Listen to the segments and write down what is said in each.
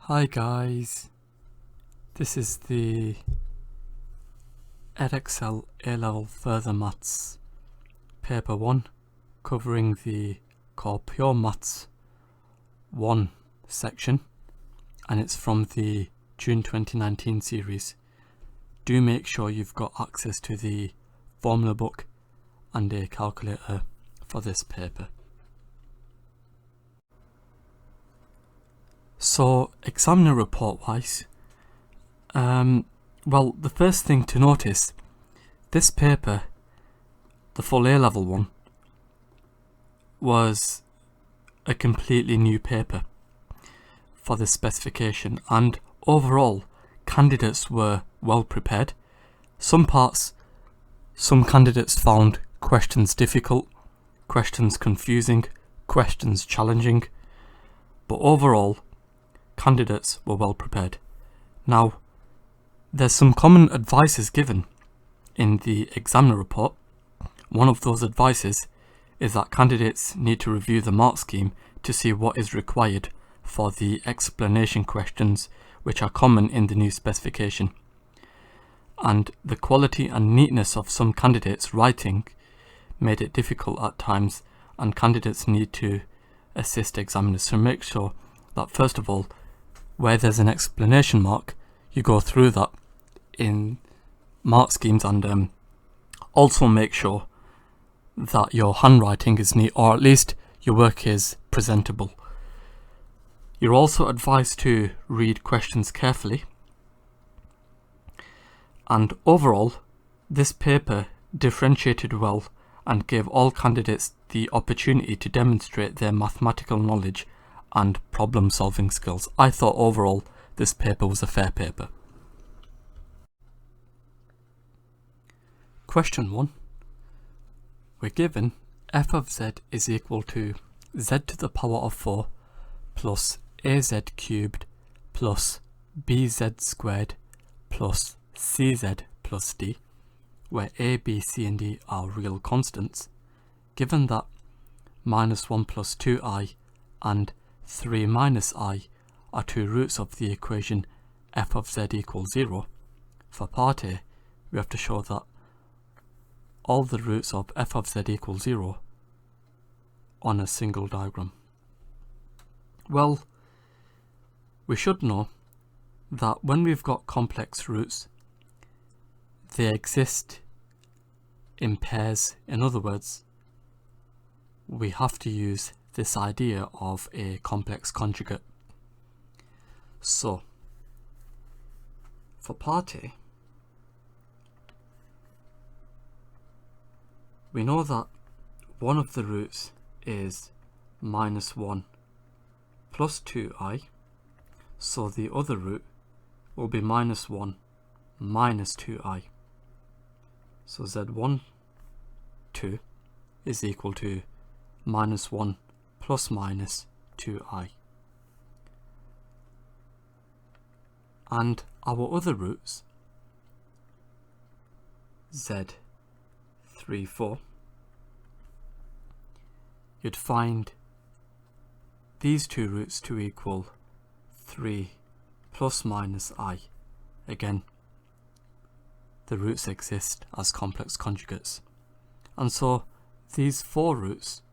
Hi guys, this is the EdExcel A-Level Further Maths Paper 1 covering the Core Pure Maths 1 section, and it's from the June 2019 series. Do make sure you've got access to the formula book and a calculator for this paper. So, examiner report wise, well, the first thing to notice, this paper, the full A-level one, was a completely new paper for this specification, and overall candidates were well prepared. Some candidates found questions difficult, questions confusing, questions challenging, but overall candidates were well prepared. Now, there's some common advices given in the examiner report. One of those advices is that candidates need to review the mark scheme to see what is required for the explanation questions which are common in the new specification. And the quality and neatness of some candidates' writing made it difficult at times, and candidates need to assist examiners to make sure that, first of all, where there's an explanation mark, you go through that in mark schemes, and also make sure that your handwriting is neat, or at least your work is presentable. You're also advised to read questions carefully, and overall this paper differentiated well and gave all candidates the opportunity to demonstrate their mathematical knowledge and problem solving skills. I thought overall this paper was a fair paper. Question 1. We're given f of z is equal to z to the power of 4 plus az cubed plus bz squared plus cz plus d, where a, b, c and d are real constants, given that minus 1 plus 2i and 3 minus I are two roots of the equation f of z equals 0. For part A, we have to show that all the roots of f of z equals 0 on a single diagram. Well, we should know that when we've got complex roots, they exist in pairs. In other words, we have to use this idea of a complex conjugate. So, for part A, we know that one of the roots is minus 1 plus 2i, so the other root will be minus 1 minus 2i. So z1, 2 is equal to minus 1 plus minus 2i. And our other roots, z3, 4, you'd find these two roots to equal 3 plus minus I. Again, the roots exist as complex conjugates. And so these four roots,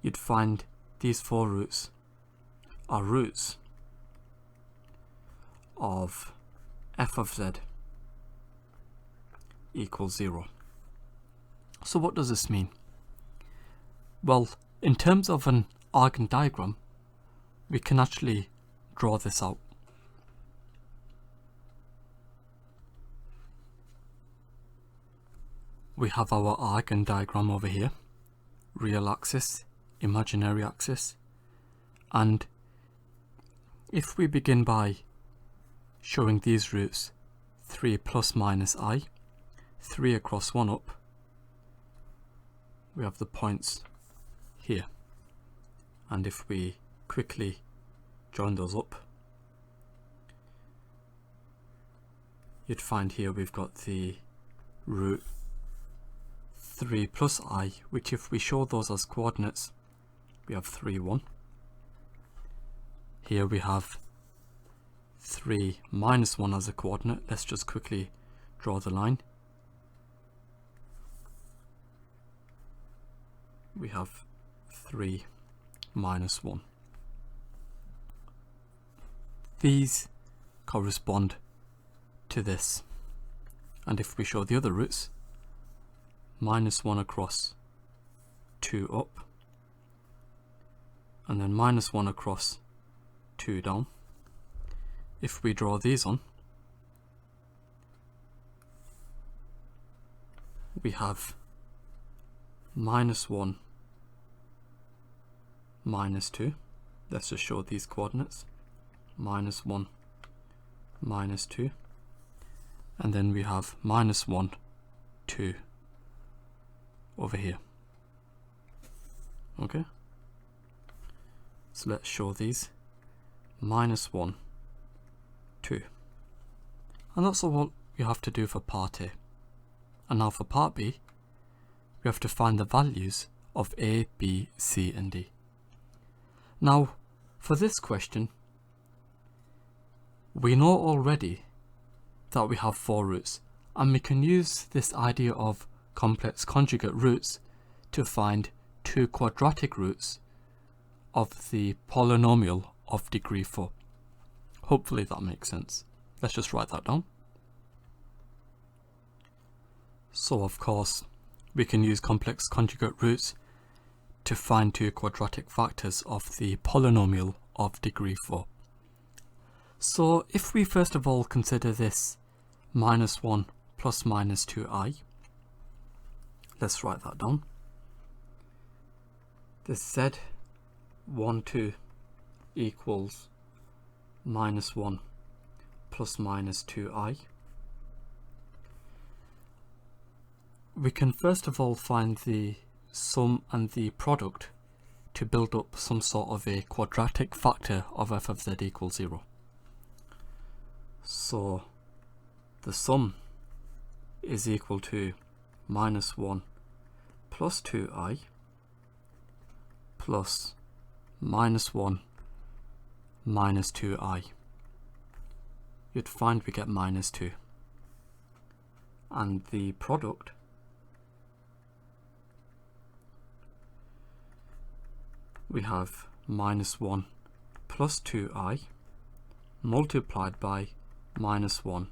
you'd find these four roots are roots of f of z equals 0. So what does this mean? Well, in terms of an Argand diagram, we can actually draw this out. We have our Argand diagram over here, real axis, imaginary axis, and if we begin by showing these roots 3 plus minus I, 3 across 1 up, we have the points here, and if we quickly join those up, you'd find here we've got the root 3 plus I, which if we show those as coordinates, we have 3, 1. Here we have 3 minus 1 as a coordinate. Let's just quickly draw the line. We have 3 minus 1. These correspond to this. And if we show the other roots, minus 1 across, 2 up, and then minus 1 across, 2 down. If we draw these on, we have minus 1, minus 2. Let's just show these coordinates. Minus 1, minus 2. And then we have minus 1, 2 over here. Okay? So let's show these. Minus 1, 2. And that's all you have to do for part A. And now for part B, we have to find the values of A, B, C and D. Now, for this question, we know already that we have 4 roots, and we can use this idea of complex conjugate roots to find 2 quadratic roots of the polynomial of degree 4. Hopefully that makes sense. Let's just write that down. So of course, we can use complex conjugate roots to find 2 quadratic factors of the polynomial of degree 4. So if we first of all consider this minus 1 plus minus 2i, let's write that down. This z12 equals minus 1 plus minus 2i. We can first of all find the sum and the product to build up some sort of a quadratic factor of f of z equals 0. So the sum is equal to minus 1 plus 2i plus minus 1 minus 2i. You'd find we get minus 2. And the product we have minus 1 plus 2i multiplied by minus 1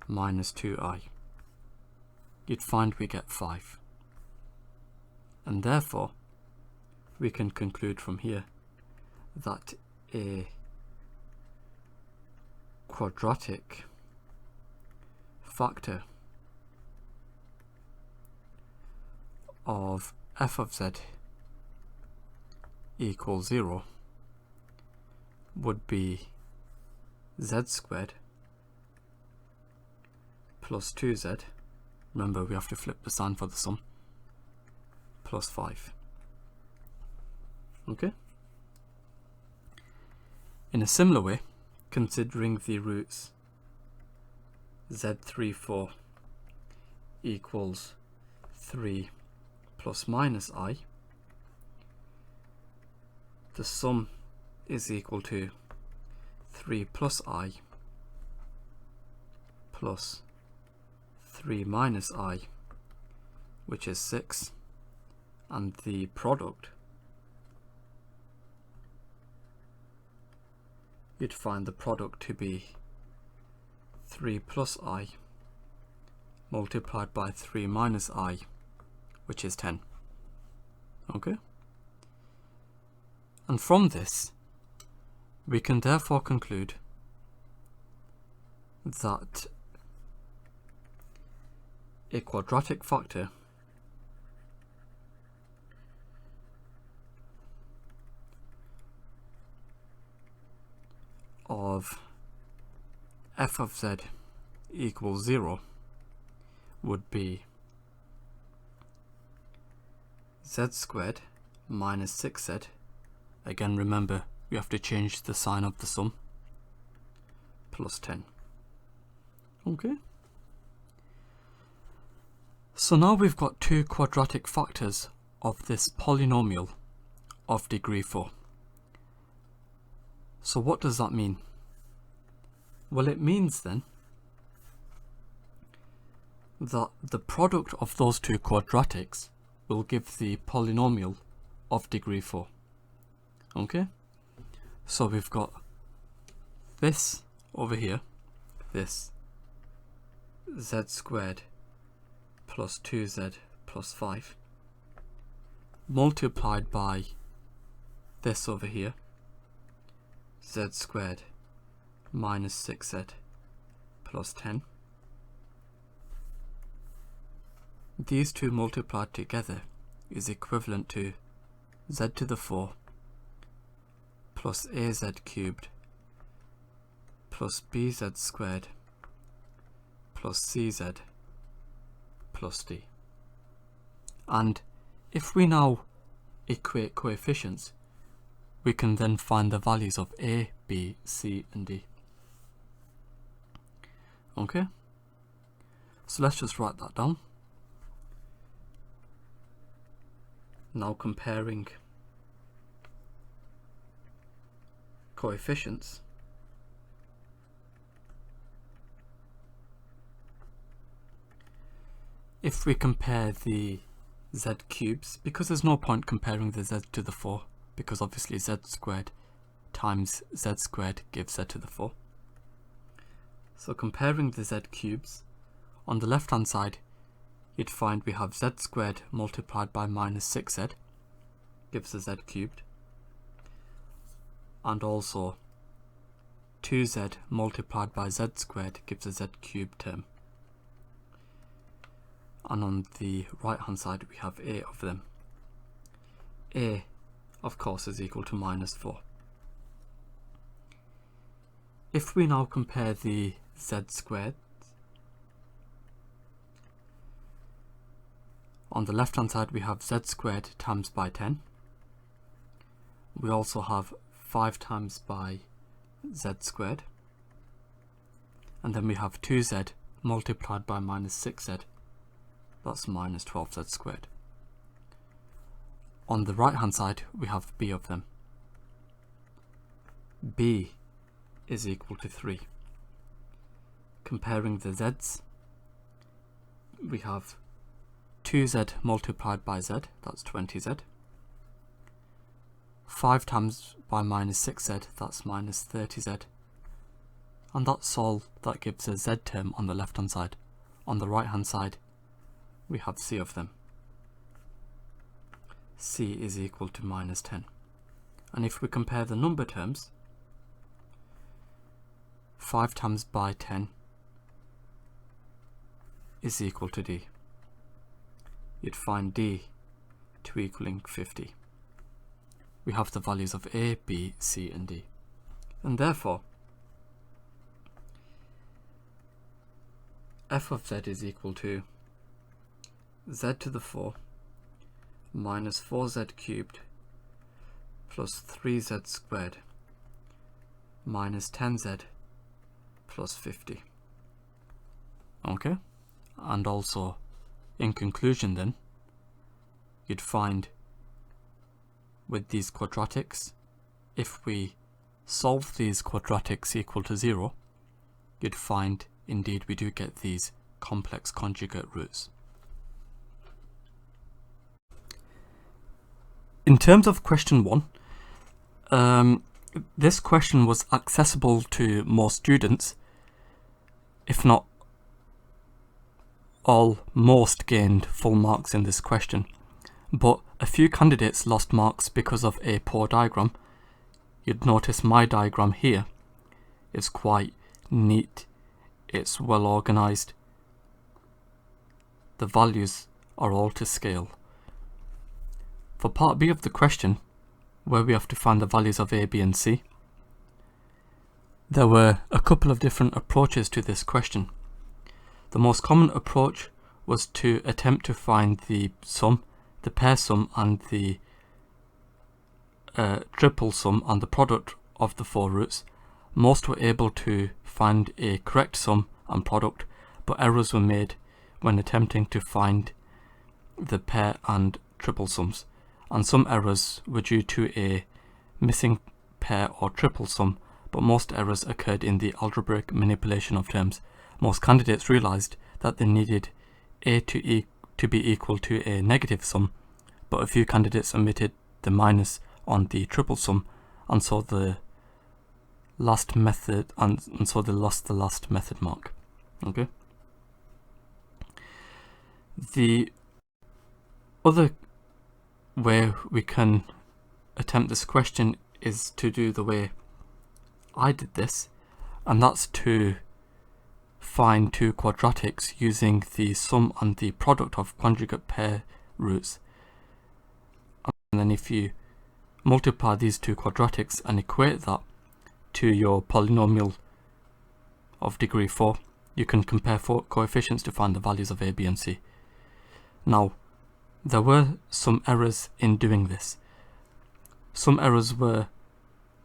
minus 2i. You'd find we get 5. And therefore, we can conclude from here that a quadratic factor of f of z equals 0 would be z squared plus 2z, remember we have to flip the sign for the sum, plus 5. Okay? In a similar way, considering the roots z34 equals 3 plus minus I, the sum is equal to 3 plus I plus 3 minus I, which is 6, and the product, you'd find the product to be 3 plus I multiplied by 3 minus I, which is 10. Okay? And from this, we can therefore conclude that a quadratic factor of f of z equals 0 would be z squared minus 6z. Again, remember, we have to change the sign of the sum, plus 10. Okay. So now we've got 2 quadratic factors of this polynomial of degree 4. So what does that mean? Well, it means then that the product of those two quadratics will give the polynomial of degree 4. Okay? So we've got this over here, this z squared plus 2z plus 5, multiplied by this over here, z squared minus 6z plus 10. These two multiplied together is equivalent to z to the 4 plus az cubed plus bz squared plus cz plus d. And if we now equate coefficients, we can then find the values of a, b, c and d. Okay, so let's just write that down. Now comparing coefficients, if we compare the z cubes, because there's no point comparing the z to the 4, because obviously z squared times z squared gives z to the 4. So comparing the z cubes, on the left hand side you'd find we have z squared multiplied by minus 6z gives a z cubed, and also 2z multiplied by z squared gives a z cubed term. And on the right hand side we have a of them. A of course is equal to minus 4. If we now compare the z squared, on the left hand side we have z squared times by 10. We also have 5 times by z squared, and then we have 2z multiplied by minus 6z, that's minus 12z squared. On the right hand side we have b of them. B is equal to 3. Comparing the z's, we have 2z multiplied by z, that's 20z. 5 times by minus 6z, that's minus 30z. And that's all that gives a z term on the left hand side. On the right hand side, we have c of them. C is equal to minus 10. And if we compare the number terms, 5 times by 10 is equal to d. You'd find d to equaling 50. We have the values of a, b, c and d. And therefore, f of z is equal to z to the 4 minus 4z cubed plus 3z squared minus 10z plus 50. Okay, and also in conclusion then, you'd find with these quadratics, if we solve these quadratics equal to 0, you'd find indeed we do get these complex conjugate roots. In terms of question 1, this question was accessible to most students, if not all. Most gained full marks in this question, but a few candidates lost marks because of a poor diagram. You'd notice my diagram here is quite neat, it's well organized, the values are all to scale. For part B of the question, where we have to find the values of a, b and c, there were a couple of different approaches to this question. The most common approach was to attempt to find the sum, the pair sum and the triple sum and the product of the 4 roots. Most were able to find a correct sum and product, but errors were made when attempting to find the pair and triple sums, and some errors were due to a missing pair or triple sum, but most errors occurred in the algebraic manipulation of terms. Most candidates realized that they needed a to be equal to a negative sum, but a few candidates omitted the minus on the triple sum, and so the last method and so they lost the last method mark. Okay. The other way we can attempt this question is to do the way I did this, and that's to find two quadratics using the sum and the product of conjugate pair roots. And then if you multiply these two quadratics and equate that to your polynomial of degree 4, you can compare four coefficients to find the values of a, b and c. Now, there were some errors in doing this. Some errors were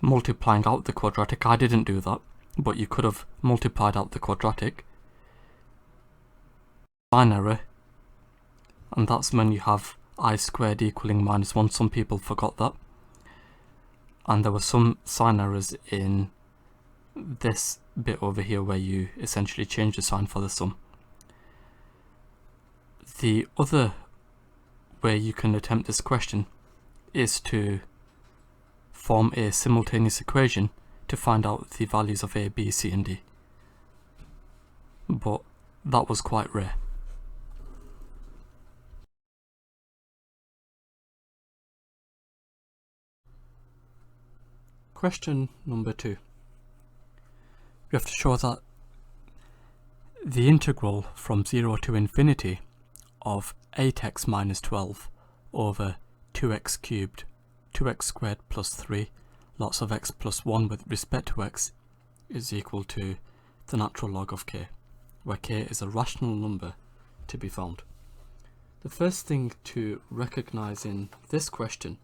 multiplying out the quadratic. I didn't do that, but you could have multiplied out the quadratic. Sign error, and that's when you have I squared equaling minus 1. Some people forgot that. And there were some sign errors in this bit over here where you essentially change the sign for the sum. The other way you can attempt this question is to form a simultaneous equation to find out the values of a, b, c and d. But that was quite rare. Question number 2. We have to show that the integral from 0 to infinity of 8x minus 12 over 2x cubed, 2x squared plus 3, lots of x plus 1 with respect to x is equal to the natural log of k, where k is a rational number to be found. The first thing to recognize in this question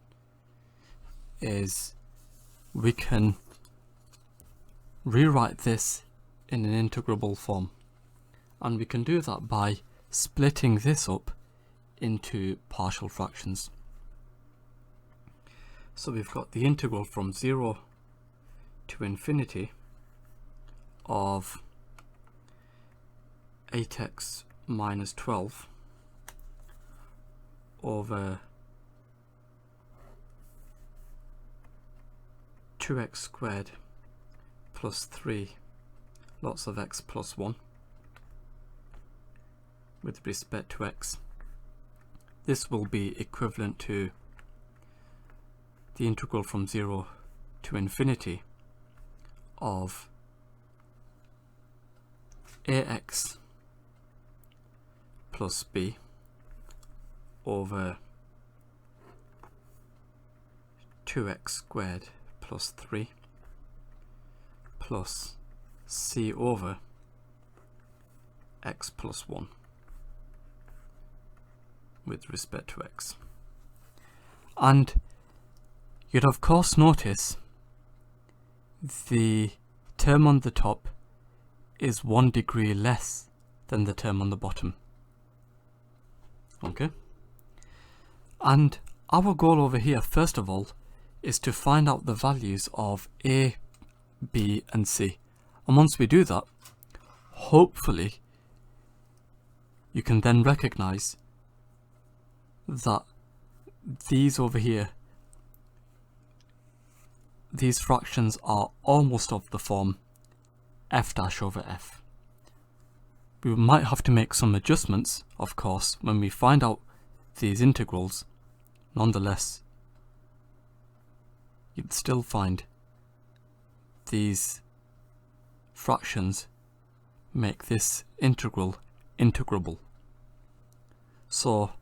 is we can rewrite this in an integrable form, and we can do that by splitting this up into partial fractions. So we've got the integral from 0 to infinity of 8x minus 12 over 2x squared plus 3 lots of x plus 1 with respect to x. This will be equivalent to the integral from 0 to infinity of ax plus b over 2x squared plus 3 plus c over x plus 1 with respect to x. And you'd of course notice the term on the top is 1 degree less than the term on the bottom. Okay? And our goal over here, first of all, is to find out the values of a, b and c. And once we do that, hopefully you can then recognize that these over here, these fractions are almost of the form f dash over f. We might have to make some adjustments, of course, when we find out these integrals. Nonetheless, you'd still find these fractions make this integral integrable. So,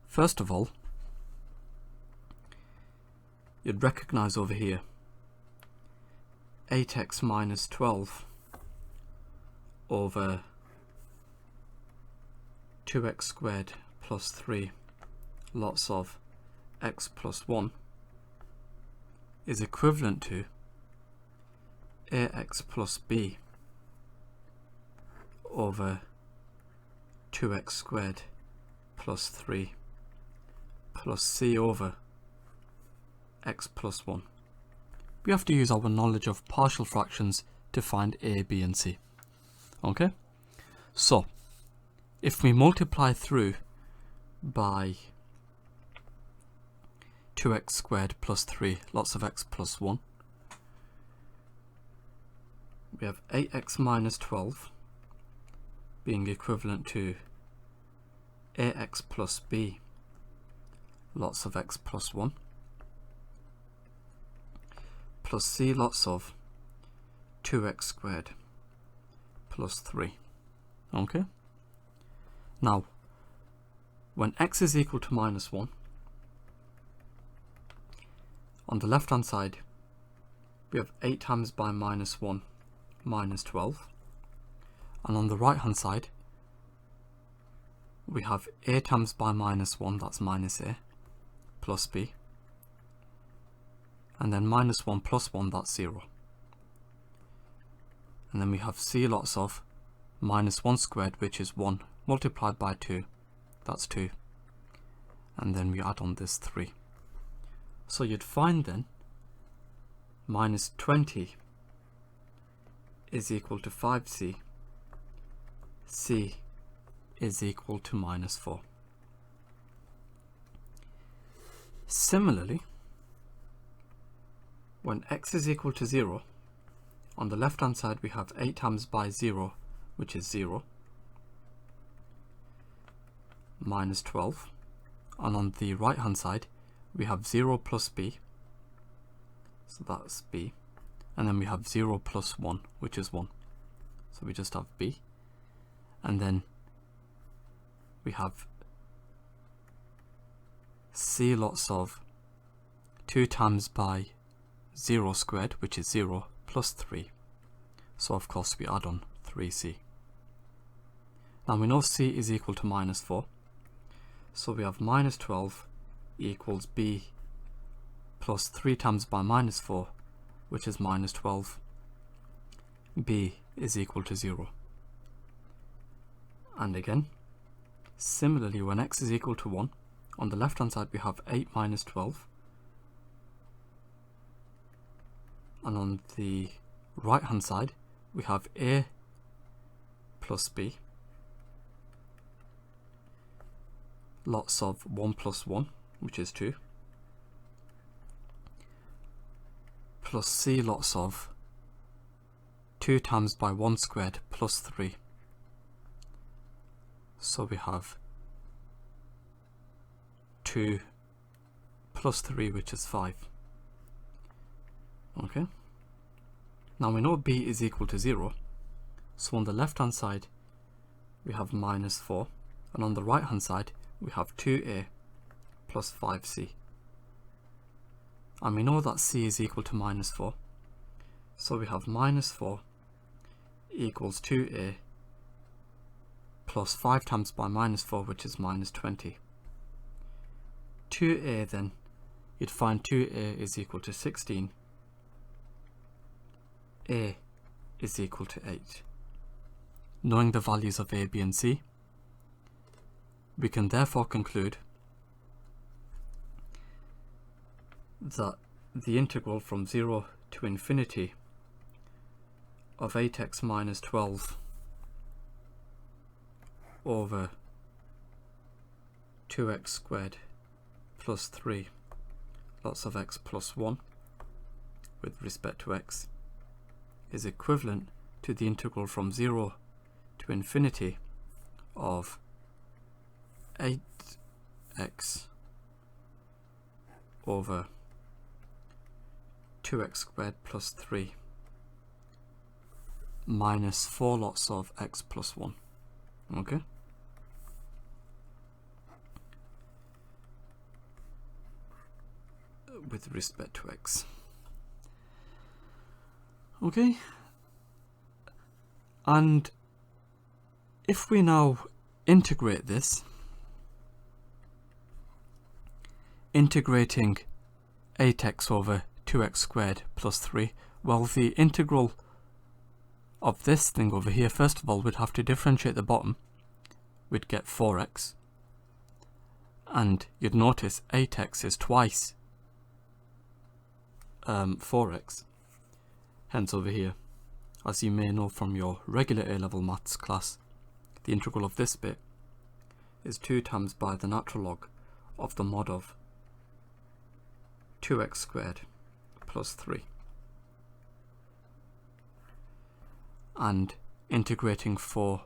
first of all, you'd recognize over here 8x minus 12 over 2x squared plus 3 lots of x plus 1 is equivalent to ax plus b over 2x squared plus 3 plus c over x plus 1 we have to use our knowledge of partial fractions to find a, b and c. Okay, so if we multiply through by 2x squared plus 3 lots of x plus 1, we have 8x minus 12 being equivalent to ax plus b lots of x plus 1 plus c lots of 2x squared plus 3. Okay, now when x is equal to minus 1, on the left hand side we have 8 times by minus 1 minus 12, and on the right hand side we have a times by minus 1, that's minus a, plus b, and then minus 1 plus 1, that's 0. And then we have c lots of minus 1 squared, which is 1, multiplied by 2, that's 2, and then we add on this 3. So you'd find then minus 20 is equal to 5c, c is equal to minus 4. Similarly, when x is equal to 0, on the left hand side we have 8 times by 0, which is 0, minus 12, and on the right hand side we have 0 plus b, so that's b, and then we have 0 plus 1, which is 1, so we just have b, and then we have c lots of 2 times by 0 squared, which is 0, plus 3, so of course we add on 3c. Now we know c is equal to minus 4, so we have minus 12 equals b plus 3 times by minus 4, which is minus 12. b is equal to 0. And again, similarly, when x is equal to 1, on the left hand side we have 8 minus 12, and on the right hand side we have a plus b lots of 1 plus 1, which is 2, plus c lots of 2 times by 1 squared plus 3, so we have 2 plus 3, which is 5. Okay, now we know b is equal to 0, so on the left hand side we have minus 4, and on the right hand side we have 2a plus 5c, and we know that c is equal to minus 4, so we have minus 4 equals 2a plus 5 times by minus 4, which is minus 20. 2a then, you'd find 2a is equal to 16, a is equal to 8. Knowing the values of a, b and c, we can therefore conclude that the integral from 0 to infinity of 8x minus 12 over 2x squared plus 3 lots of x plus 1 with respect to x is equivalent to the integral from 0 to infinity of 8x over 2x squared plus 3 minus 4 lots of x plus 1. Okay, with respect to x. Okay, and if we now integrate this, integrating 8x over 2x squared plus 3, well, the integral of this thing over here, first of all, we'd have to differentiate the bottom. We'd get 4x, and you'd notice 8x is twice 4x. Hence over here, as you may know from your regular A-level maths class, the integral of this bit is 2 times by the natural log of the mod of 2x squared plus 3. And integrating 4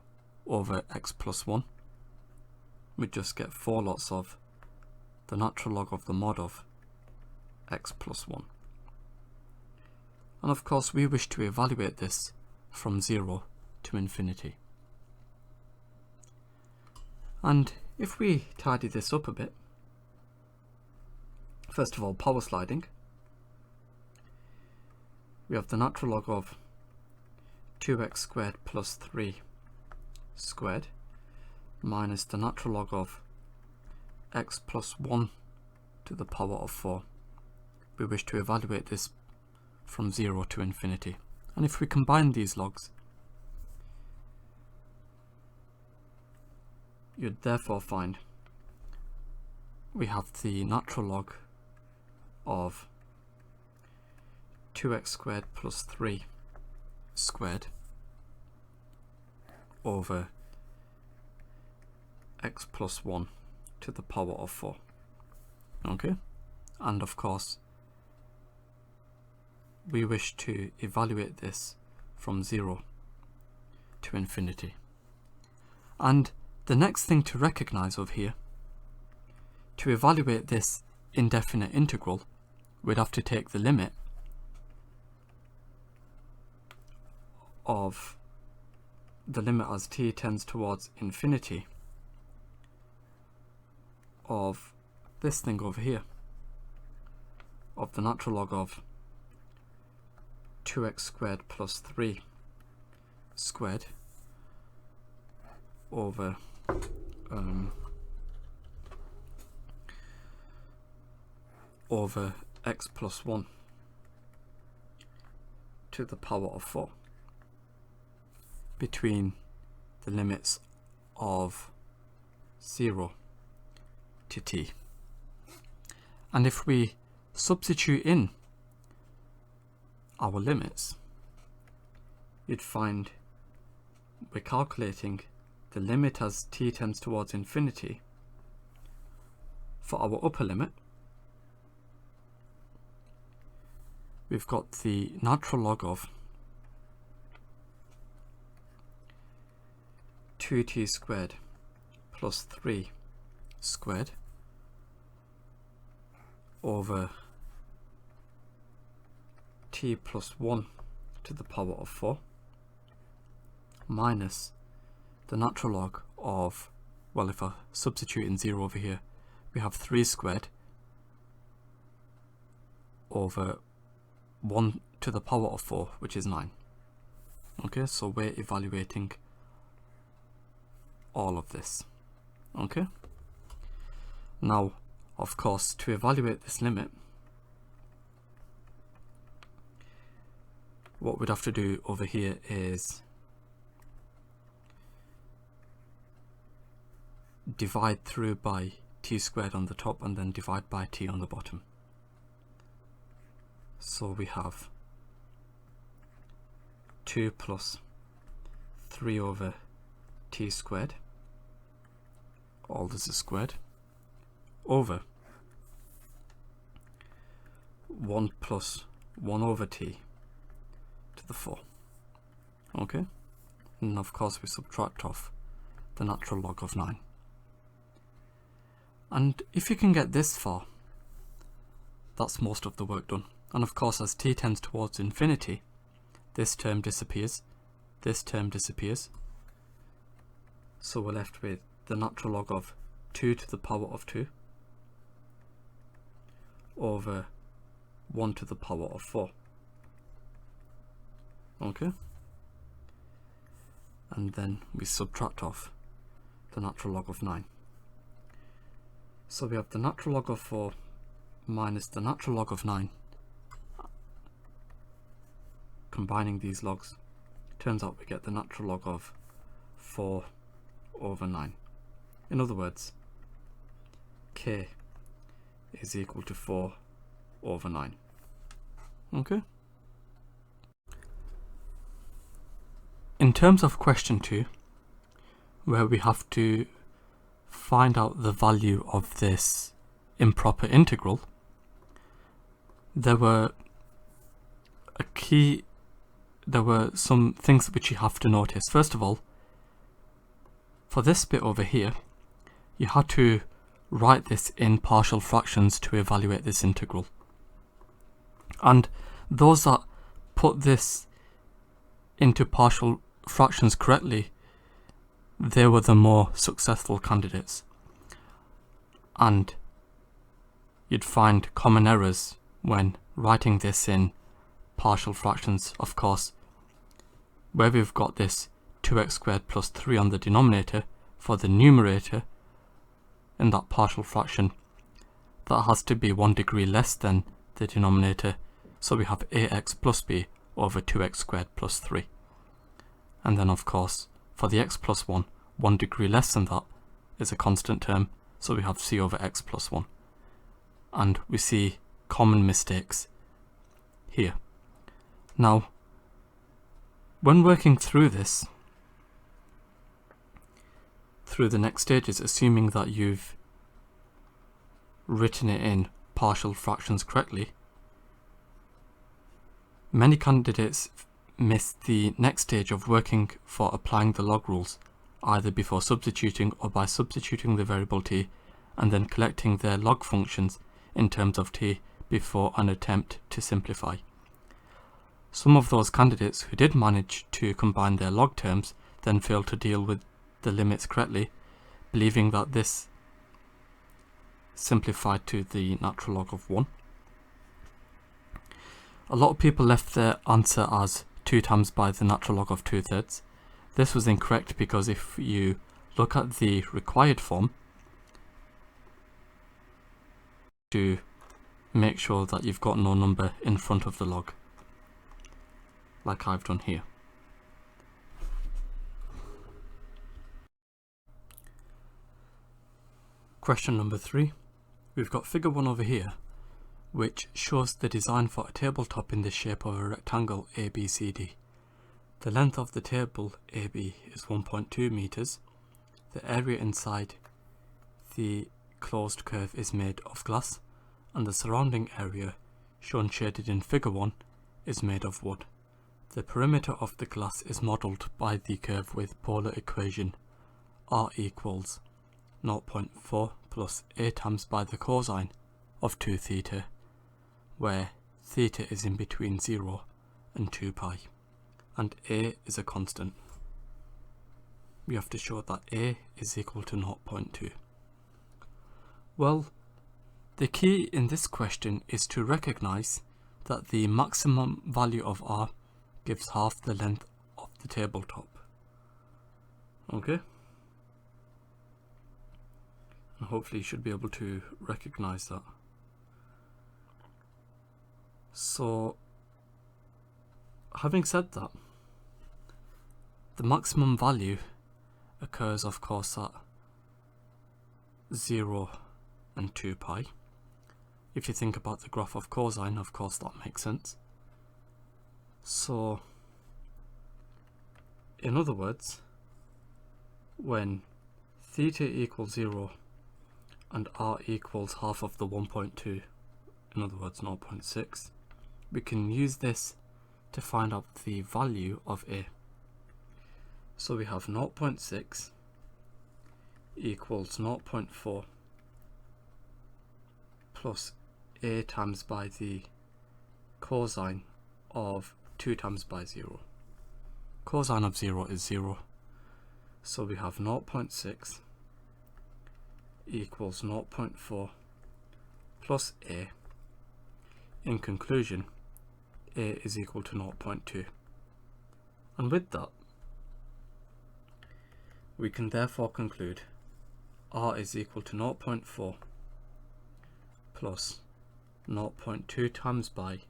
over x plus 1, we just get 4 lots of the natural log of the mod of x plus 1. And of course we wish to evaluate this from 0 to infinity. And if we tidy this up a bit, first of all, power sliding, we have the natural log of 2x squared plus 3 squared minus the natural log of x plus 1 to the power of 4. We wish to evaluate this from 0 to infinity. And if we combine these logs, you'd therefore find we have the natural log of 2x squared plus 3 squared over x plus 1 to the power of 4. Okay, and of course we wish to evaluate this from 0 to infinity. And the next thing to recognize over here, to evaluate this indefinite integral, we'd have to take the limit of the limit as t tends towards infinity of this thing over here, of the natural log of 2x squared plus 3 squared over over x plus 1 to the power of 4 between the limits of 0 to t. And if we substitute in our limits, you'd find we're calculating the limit as t tends towards infinity for our upper limit. We've got the natural log of 2t squared plus 3 squared over t plus 1 to the power of 4 minus the natural log of, well, if I substitute in 0 over here, we have 3 squared over 1 to the power of 4, which is 9. Okay, so we're evaluating all of this. Okay, now of course to evaluate this limit, what we'd have to do over here is divide through by t squared on the top and then divide by t on the bottom. So we have 2 plus 3 over t squared, all this is squared, over 1 plus 1 over t to the 4. Okay, and of course we subtract off the natural log of 9. And if you can get this far, that's most of the work done. And of course, as t tends towards infinity, this term disappears, this term disappears, so we're left with the natural log of 2 to the power of 2 over 1 to the power of 4. Okay, and then we subtract off the natural log of 9. So we have the natural log of 4 minus the natural log of 9. Combining these logs, turns out we get the natural log of 4 over 9. In other words, k is equal to 4 over 9. Okay. In terms of question 2, where we have to find out the value of this improper integral, there were some things which you have to notice. First of all, for this bit over here, you had to write this in partial fractions to evaluate this integral. And those that put this into partial fractions correctly, they were the more successful candidates. And you'd find common errors when writing this in partial fractions, of course, where we've got this 2x squared plus 3 on the denominator. For the numerator in that partial fraction, that has to be 1 degree less than the denominator, so we have ax plus b over 2x squared plus 3. And then of course for the x plus 1, 1 degree less than that is a constant term, so we have c over x plus 1. And we see common mistakes here. Now, when working through this, through the next stages, assuming that you've written it in partial fractions correctly, many candidates miss the next stage of working for applying the log rules, either before substituting or by substituting the variable t and then collecting their log functions in terms of t before an attempt to simplify. Some of those candidates who did manage to combine their log terms then failed to deal with the limits correctly, believing that this simplified to the natural log of 1. A lot of people left their answer as 2 times by the natural log of 2/3. This was incorrect because if you look at the required form, to make sure that you've got no number in front of the log, like I've done here. Question number 3. We've got figure 1 over here, which shows the design for a tabletop in the shape of a rectangle ABCD. The length of the table AB is 1.2 meters. The area inside the closed curve is made of glass, and the surrounding area, shown shaded in figure 1, is made of wood. The perimeter of the glass is modelled by the curve with polar equation r equals 0.4 plus a times by the cosine of 2 theta, where theta is in between 0 and 2 pi, and a is a constant. We have to show that a is equal to 0.2. Well, the key in this question is to recognize that the maximum value of r gives half the length of the tabletop. Okay? And hopefully you should be able to recognize that. So, having said that, the maximum value occurs, of course, at 0 and 2 pi. If you think about the graph of cosine, of course that makes sense. So, in other words, when theta equals 0 and r equals half of the 1.2, in other words 0.6, we can use this to find out the value of a. So we have 0.6 equals 0.4 plus a times by the cosine of 2 times by 0. Cosine of 0 is 0. So we have 0.6 equals 0.4 plus a. In conclusion, a is equal to 0.2. And with that, we can therefore conclude r is equal to 0.4 plus 0.2 times by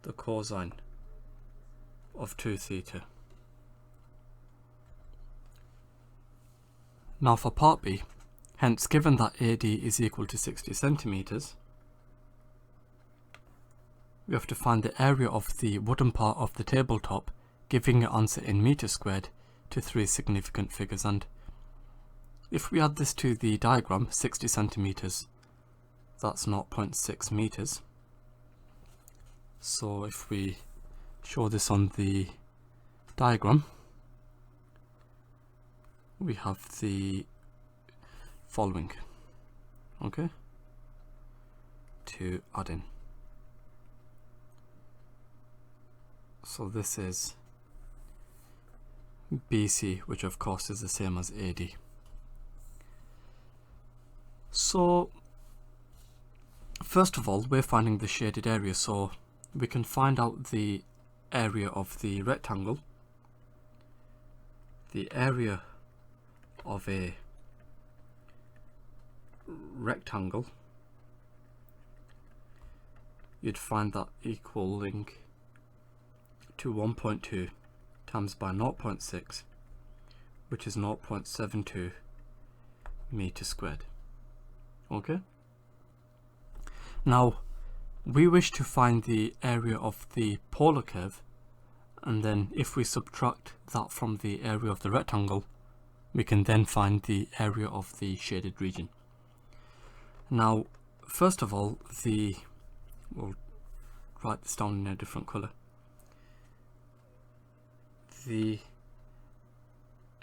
the cosine of 2 theta. Now for part B, hence given that AD is equal to 60 centimeters, we have to find the area of the wooden part of the tabletop, giving an answer in meters squared to 3 significant figures. And if we add this to the diagram, 60 centimeters, that's 0.6 meters. So if we show this on the diagram, we have the following, okay, to add in. So this is BC, which of course is the same as AD. So first of all, we're finding the shaded area, so we can find out the area of the rectangle. The area of a rectangle, you'd find that equaling to 1.2 times by 0.6, which is 0.72 meters squared. Okay? Now, we wish to find the area of the polar curve, and then if we subtract that from the area of the rectangle, we can then find the area of the shaded region. Now, first of all, we'll write this down in a different colour. The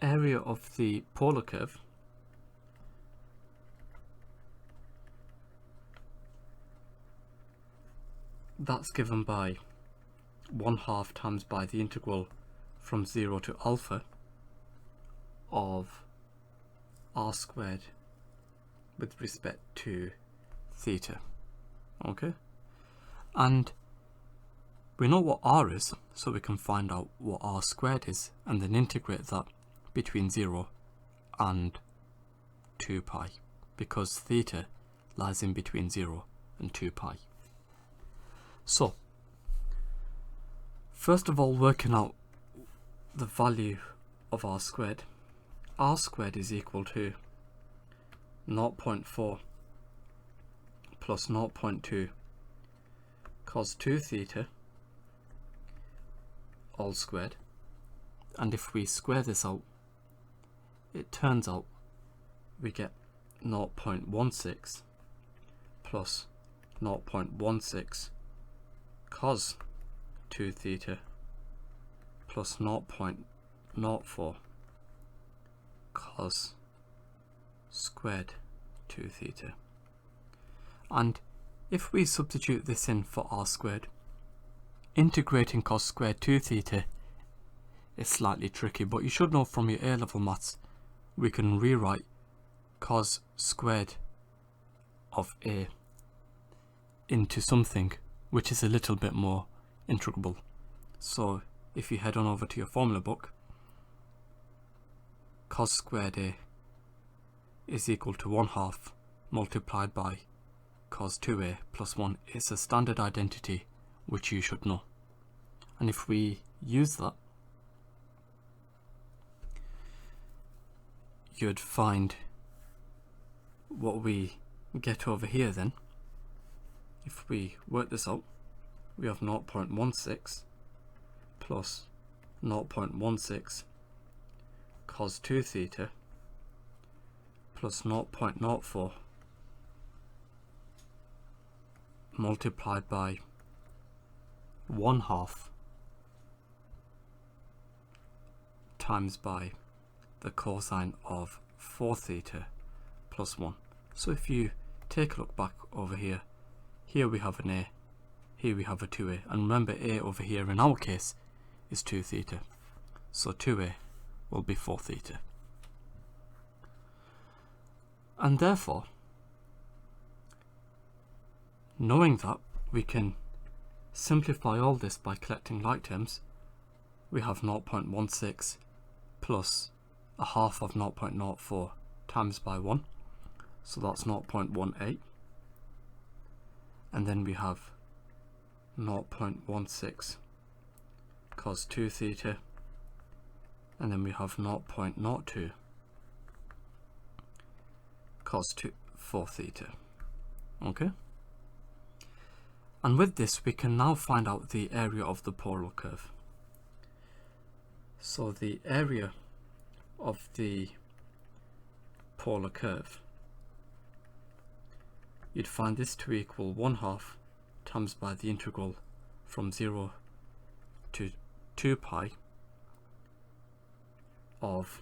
area of the polar curve that's given by 1/2 times by the integral from 0 to alpha of r squared with respect to theta. Okay, and we know what r is, so we can find out what r squared is and then integrate that between 0 and 2 pi, because theta lies in between 0 and 2 pi. So first of all, working out the value of r squared is equal to 0.4 plus 0.2 cos 2 theta all squared, and if we square this out, it turns out we get 0.16 plus 0.16 cos 2 theta plus 0.04 cos squared 2 theta. And if we substitute this in for r squared, integrating cos squared 2 theta is slightly tricky, but you should know from your A-level maths we can rewrite cos squared of a into something which is a little bit more integrable. So if you head on over to your formula book, cos squared a is equal to 1/2 multiplied by cos 2a plus 1 is a standard identity which you should know. And if we use that, you'd find what we get over here then. If we work this out, we have 0.16 plus 0.16 cos 2 theta plus 0.04 multiplied by 1/2 times by the cosine of 4 theta plus 1. So if you take a look back over here, here we have an a, here we have a 2a, and remember a over here in our case is 2 theta, so 2a will be 4 theta. And therefore, knowing that, we can simplify all this by collecting like terms. We have 0.16 plus 1/2 of 0.04 times by 1, so that's 0.18, and then we have 0.16 cos 2 theta, and then we have 0.02 cos 4 theta. Okay, And with this, we can now find out the area of the polar curve. So the area of the polar curve, you'd find this to equal 1/2 times by the integral from 0 to 2 pi of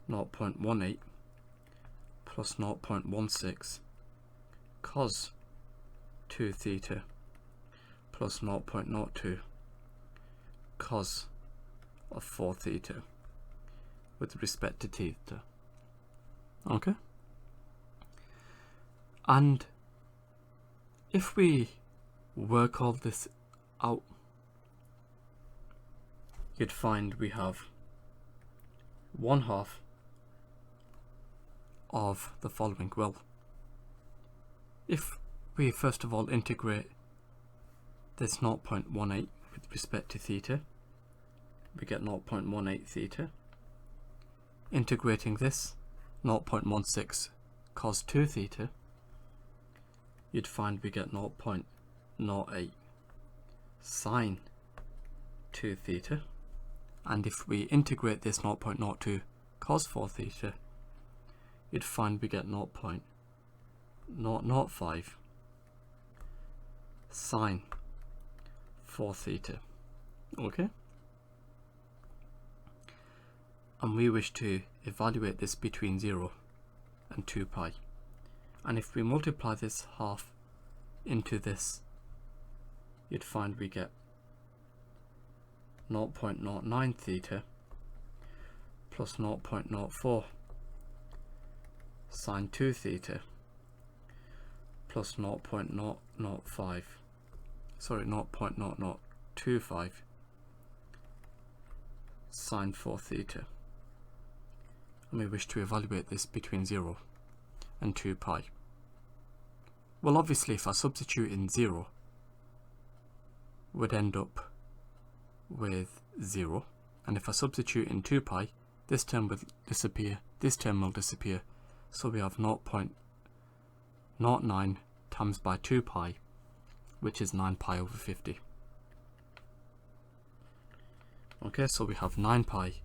0.18 plus 0.16 cos 2 theta plus 0.02 cos of 4 theta with respect to theta. Okay? And if we work all this out, you'd find we have 1/2 of the following. Well, if we first of all integrate this 0.18 with respect to theta, we get 0.18 theta. Integrating this 0.16 cos 2 theta, you'd find we get 0.08 sine 2 theta. And if we integrate this 0.02 cos 4 theta, you'd find we get 0.005 sine 4 theta. Okay? And we wish to evaluate this between 0 and 2 pi. And if we multiply this half into this, you'd find we get 0.09 theta plus 0.04 sine 2 theta plus 0.0025 sine 4 theta. And we wish to evaluate this between 0 and 2 pi. Well, obviously if I substitute in 0, we'd end up with 0, and if I substitute in 2 pi, this term will disappear, this term will disappear, so we have 0.09 times by 2 pi, which is 9 pi over 50. Okay, so we have 9 pi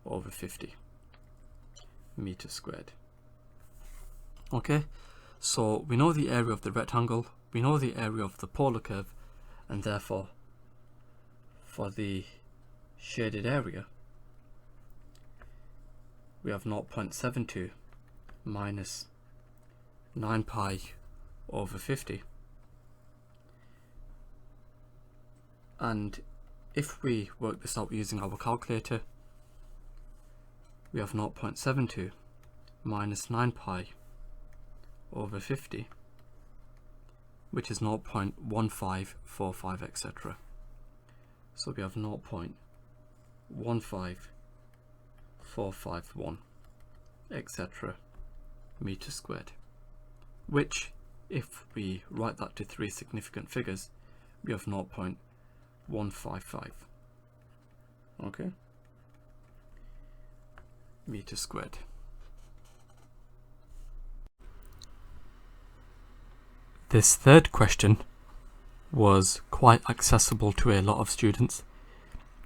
over 50 meters squared. Okay, so we know the area of the rectangle, we know the area of the polar curve, and therefore for the shaded area we have 0.72 minus 9 pi over 50, and if we work this out using our calculator, we have 0.72 minus 9 pi over 50, which is 0.1545, etc. So we have 0.15451, etc. meters squared, which, if we write that to 3 significant figures, we have 0.155. Okay, meters squared. This third question was quite accessible to a lot of students.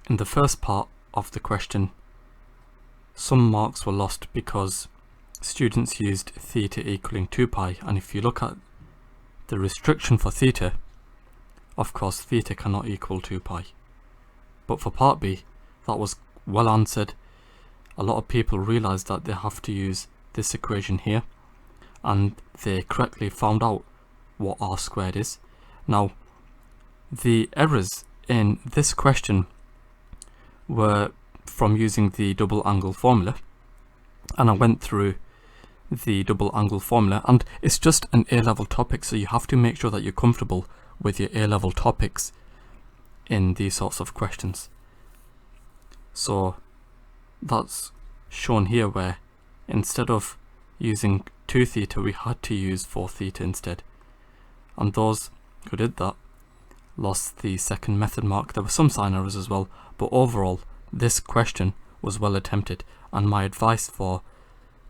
In the first part of the question, some marks were lost because students used theta equaling 2 pi, and if you look at the restriction for theta, of course theta cannot equal 2 pi. But for part B, that was well answered. A lot of people realized that they have to use this equation here, and they correctly found out what r squared is. Now, the errors in this question were from using the double angle formula, and I went through the double angle formula, and it's just an A-level topic, so you have to make sure that you're comfortable with your A-level topics in these sorts of questions. So that's shown here, where instead of using 2 theta we had to use 4 theta instead, and those who did that lost the second method mark. There were some sign errors as well, but overall this question was well attempted, and my advice for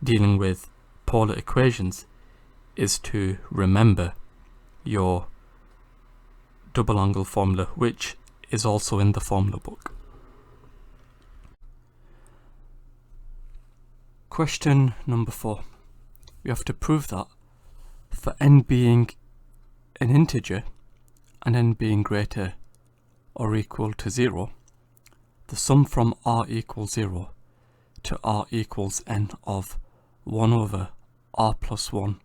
dealing with polar equations is to remember your double angle formula, which is also in the formula book. Question number 4. We have to prove that for n being an integer and n being greater or equal to 0, the sum from r equals 0 to r equals n of 1 over r plus 1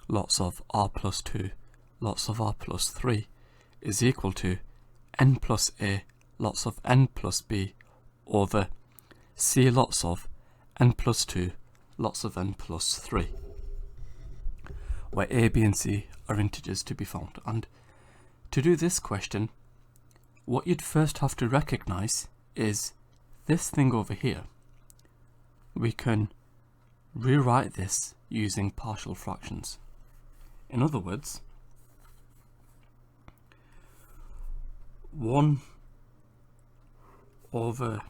lots of r plus 2 lots of r plus 3 is equal to n plus a lots of n plus b over c lots of n plus 2 lots of n plus 3, where a, b and c are integers to be found. And to do this question, what you'd first have to recognise is this thing over here. We can rewrite this using partial fractions. In other words, 1 over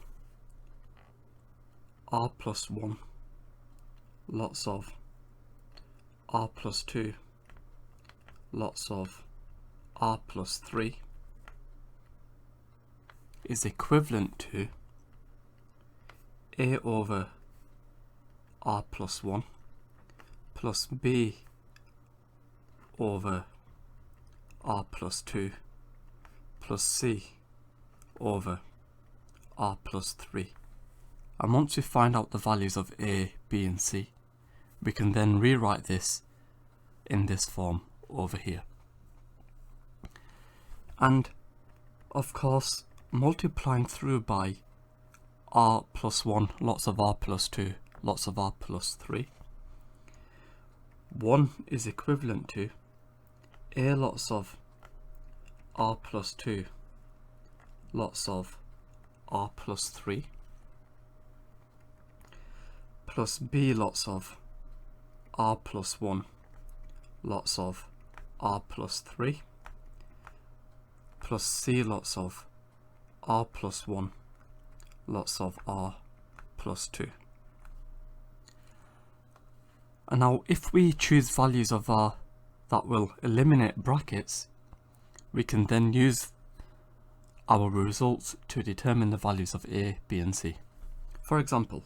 r plus 1 lots of r plus 2 lots of r plus 3 is equivalent to a over r plus 1 plus b over r plus 2 plus c over r plus 3. And once we find out the values of a, b and c, we can then rewrite this in this form over here. And of course, multiplying through by r plus 1 lots of r plus 2 lots of r plus 3, 1 is equivalent to a lots of r plus 2 lots of r plus 3 plus b lots of r plus 1 lots of r plus 3 plus c lots of r plus 1 lots of r plus 2. And now if we choose values of r that will eliminate brackets, we can then use our results to determine the values of a, b and c. For example,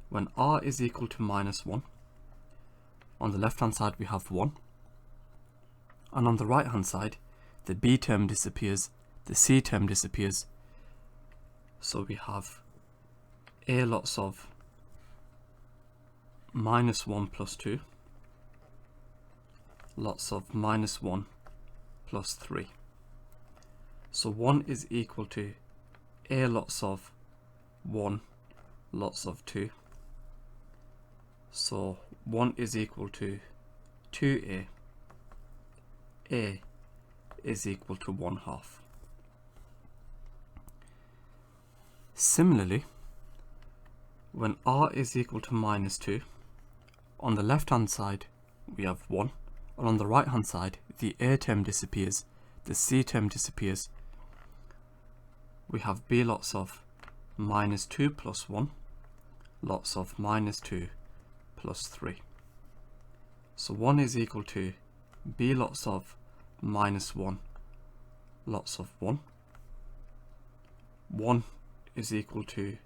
when r is equal to minus 1, on the left hand side we have 1, and on the right hand side the b term disappears, the c term disappears, so we have a lots of minus 1 plus 2 lots of minus 1 plus 3. So 1 is equal to a lots of 1 lots of 2. So 1 is equal to 2a. A is equal to 1/2. Similarly, when r is equal to minus 2, on the left hand side we have 1, and on the right hand side the a term disappears, the c term disappears, we have b lots of minus 2 plus 1 lots of minus 2 plus 3. So 1 is equal to b lots of minus 1 lots of 1. 1 is equal to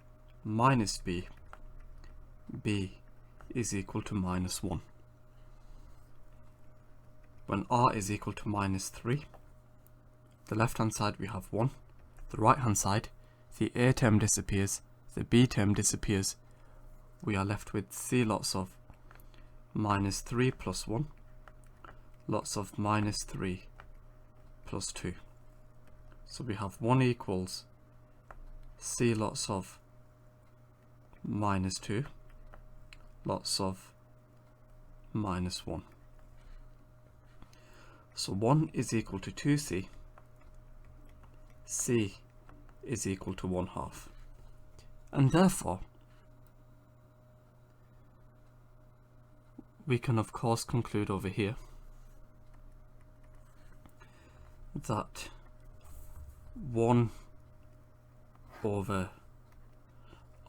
minus b. B is equal to minus 1. When r is equal to minus 3, the left hand side we have 1, the right hand side the a term disappears, the b term disappears, we are left with c lots of minus 3 plus 1 lots of minus 3 plus 2. So we have 1 equals c lots of minus 2 lots of minus 1. So 1 is equal to 2c, c is equal to 1/2. And therefore, we can of course conclude over here that 1 over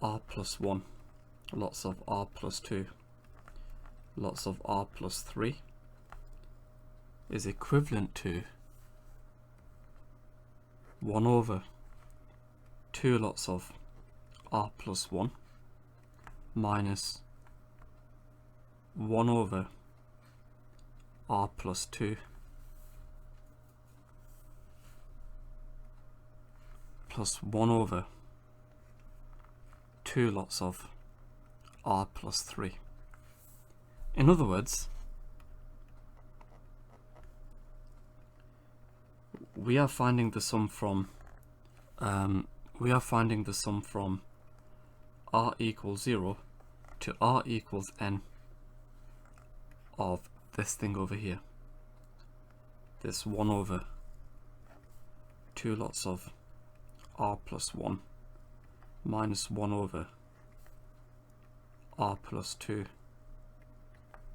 r plus 1 lots of r plus 2 lots of r plus 3 is equivalent to 1 over 2 lots of r plus 1 minus 1 over r plus 2 plus 1 over 2 lots of r plus 3. In other words, we are finding the sum from r equals 0 to r equals n of this thing over here, this 1 over 2 lots of r plus 1 minus 1 over r plus 2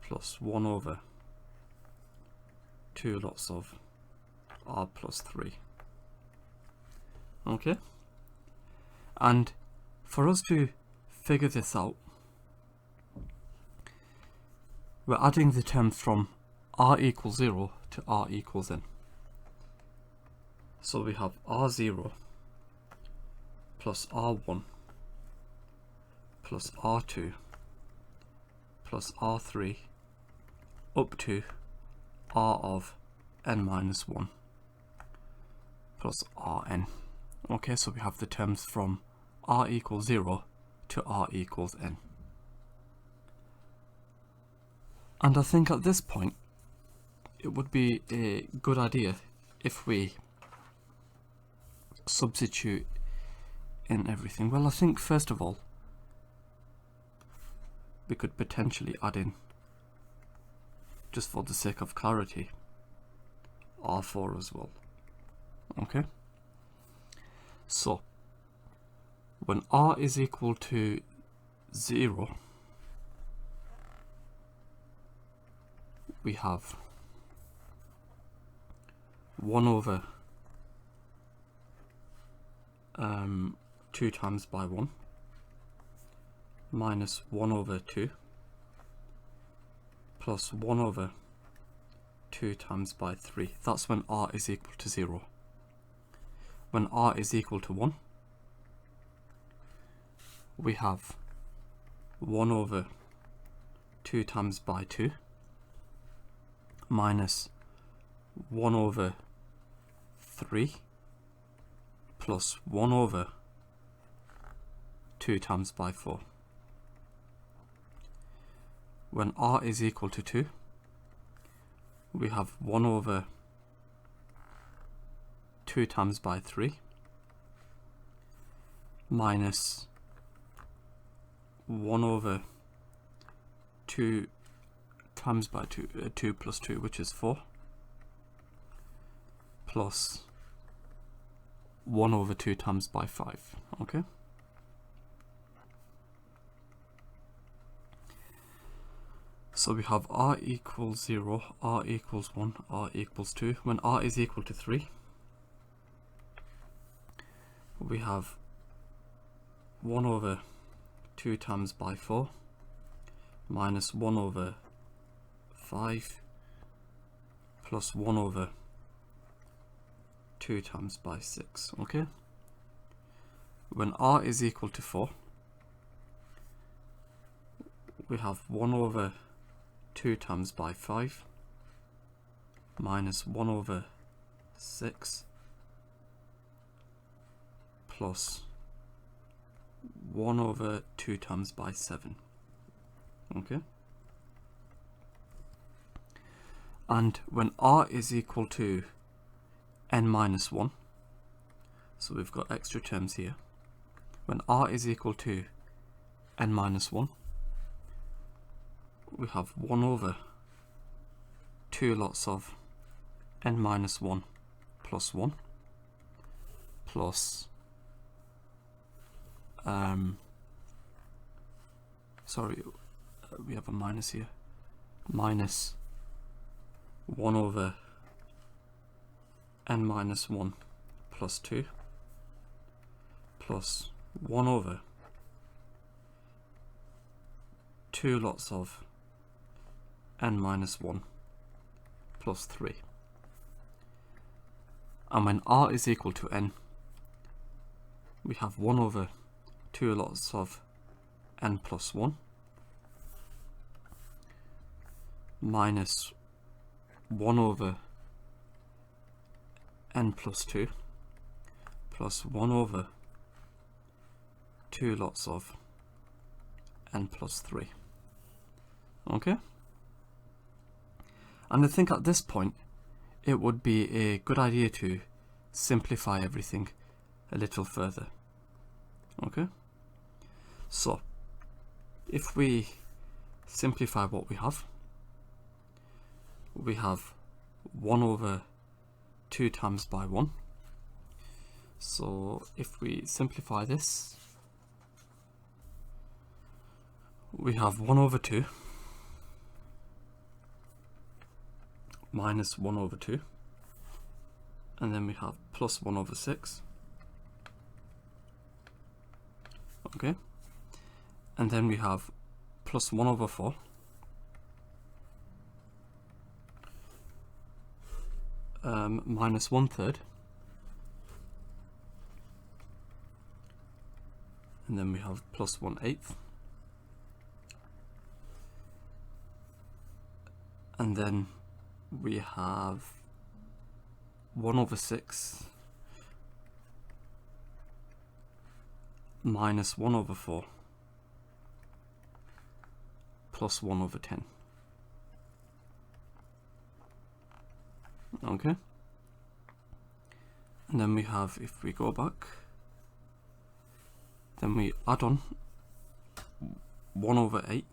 plus 1 over 2 lots of r plus 3. Okay, and for us to figure this out, we're adding the terms from r equals 0 to r equals n. So we have r0 plus r1 plus r2 plus r3 up to r of n minus 1 plus rn. Okay, so we have the terms from r equals 0 to r equals n. And I think at this point it would be a good idea if we substitute in everything. Well, I think first of all we could potentially add in, just for the sake of clarity, r4 as well. Okay, so when r is equal to 0, we have 1 over 2 times by 1 minus 1 over 2 plus 1 over 2 times by 3. That's when r is equal to 0. When r is equal to 1, we have 1 over 2 times by 2 minus 1 over 3 plus 1 over 2 times by 4. When r is equal to 2, we have 1 over 2 times by 3 minus 1 over 2 times by 2 plus 2, which is 4, plus 1 over 2 times by 5. Okay, so we have r equals 0, r equals 1, r equals 2. When r is equal to 3, we have 1 over 2 times by 4 minus 1 over 5 plus 1 over 2 times by 6. Okay, when r is equal to 4, we have 1 over 2 times by 5 minus 1 over 6 plus 1 over 2 times by 7. Okay, and when r is equal to n minus 1, so we've got extra terms here. When r is equal to n minus 1, we have 1 over 2 lots of n minus 1 plus 1 plus we have a minus here, minus 1 over n minus 1 plus 2 plus 1 over 2 lots of n minus 1 plus 3. And when r is equal to n, we have 1 over 2 lots of n plus 1 minus 1 over n plus 2 plus 1 over 2 lots of n plus 3. Okay? And I think at this point it would be a good idea to simplify everything a little further. Okay? So, if we simplify what we have 1 over 2 times by 1. So if we simplify this, we have 1 over 2 minus 1 over 2, and then we have plus 1 over 6. Okay, and then we have plus 1 over 4 minus 1/3, and then we have plus 1/8, and then we have 1 over 6 minus 1 over 4 plus 1 over 10. Okay, and then we have, if we go back, then we add on 1 over 8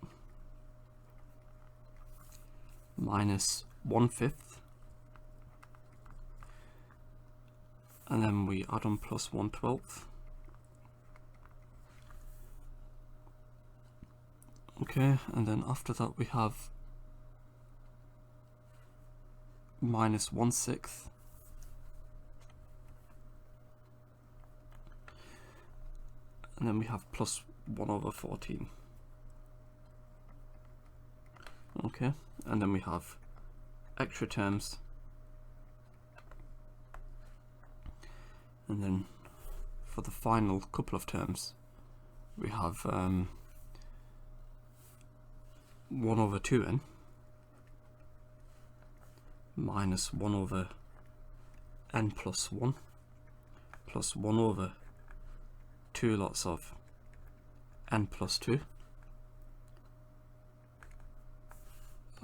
minus 1/5, and then we add on plus 1/12. Okay, and then after that we have minus 1/6, and then we have plus 1 over 14. Okay, and then we have extra terms, and then for the final couple of terms we have 1 over 2n minus 1 over n plus 1 plus 1 over 2 lots of n plus 2.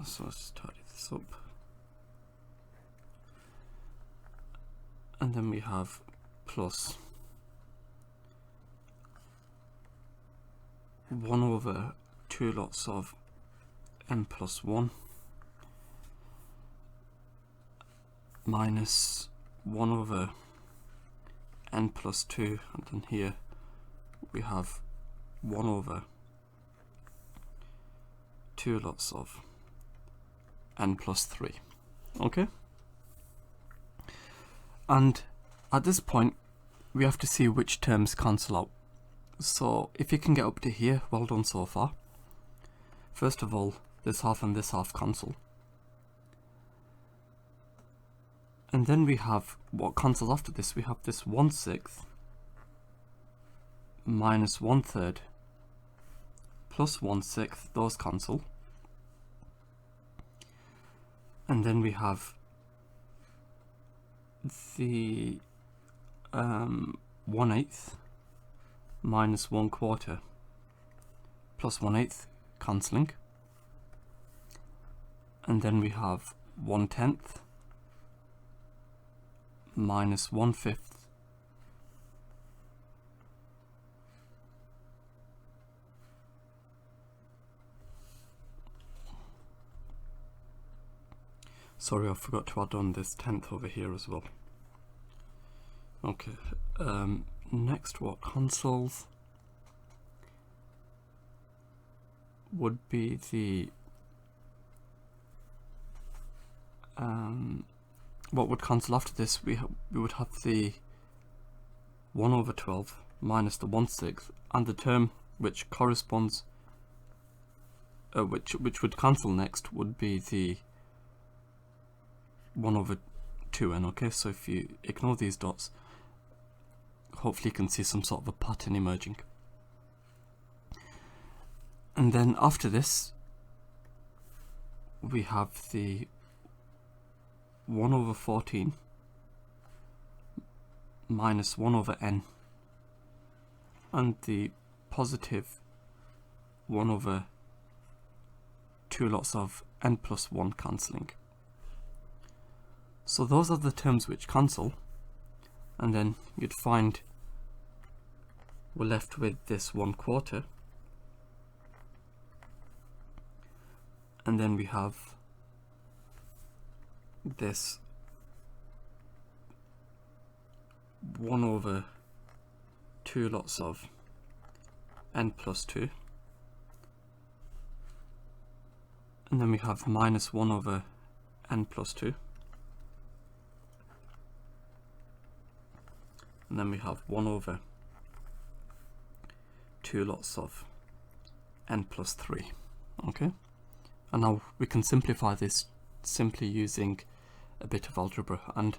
So let's tidy this up, and then we have plus 1 over 2 lots of n plus 1 minus 1 over n plus 2, and then here we have 1 over 2 lots of n plus 3. Okay, and at this point we have to see which terms cancel out. So if you can get up to here, well done so far. First of all, this half and this half cancel, and then we have what cancels after this. We have this 1/6 minus 1/3 plus 1/6, those cancel, and then we have the 1/8 minus 1/4 plus 1/8 cancelling, and then we have 1/10 minus 1/5 sorry, I forgot to add on this 10th over here as well. Okay, next what cancels would be the what would cancel after this. We would have the 1 over 12 minus the 1/6, and the term which corresponds which would cancel next would be the 1 over 2n, okay? So if you ignore these dots, hopefully you can see some sort of a pattern emerging. And then after this, we have the 1 over 14 minus 1 over n, and the positive 1 over 2 lots of n plus 1 cancelling. So those are the terms which cancel, and then you'd find we're left with this 1/4, and then we have this 1 over 2 lots of n plus 2, and then we have minus 1 over n plus 2, and then we have 1 over 2 lots of n plus 3, okay? And now we can simplify this simply using a bit of algebra, and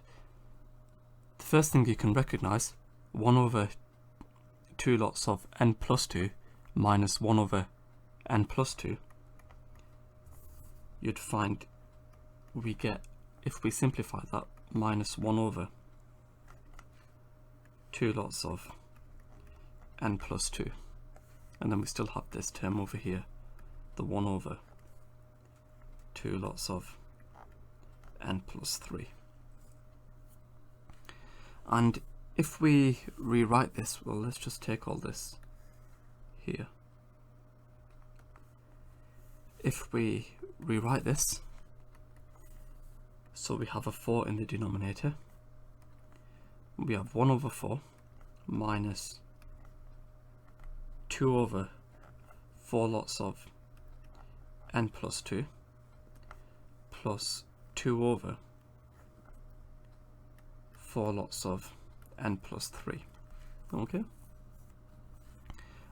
the first thing you can recognize, 1 over 2 lots of n plus 2 minus 1 over n plus 2, you'd find we get, if we simplify that, minus 1 over 2 lots of n plus 2, and then we still have this term over here, the 1 over 2 lots of n plus 3. And if we rewrite this, well, let's just take all this here. If we rewrite this, so we have a 4 in the denominator, we have 1 over 4 minus 2 over 4 lots of n plus 2 plus 2 over 4 lots of n plus 3, okay?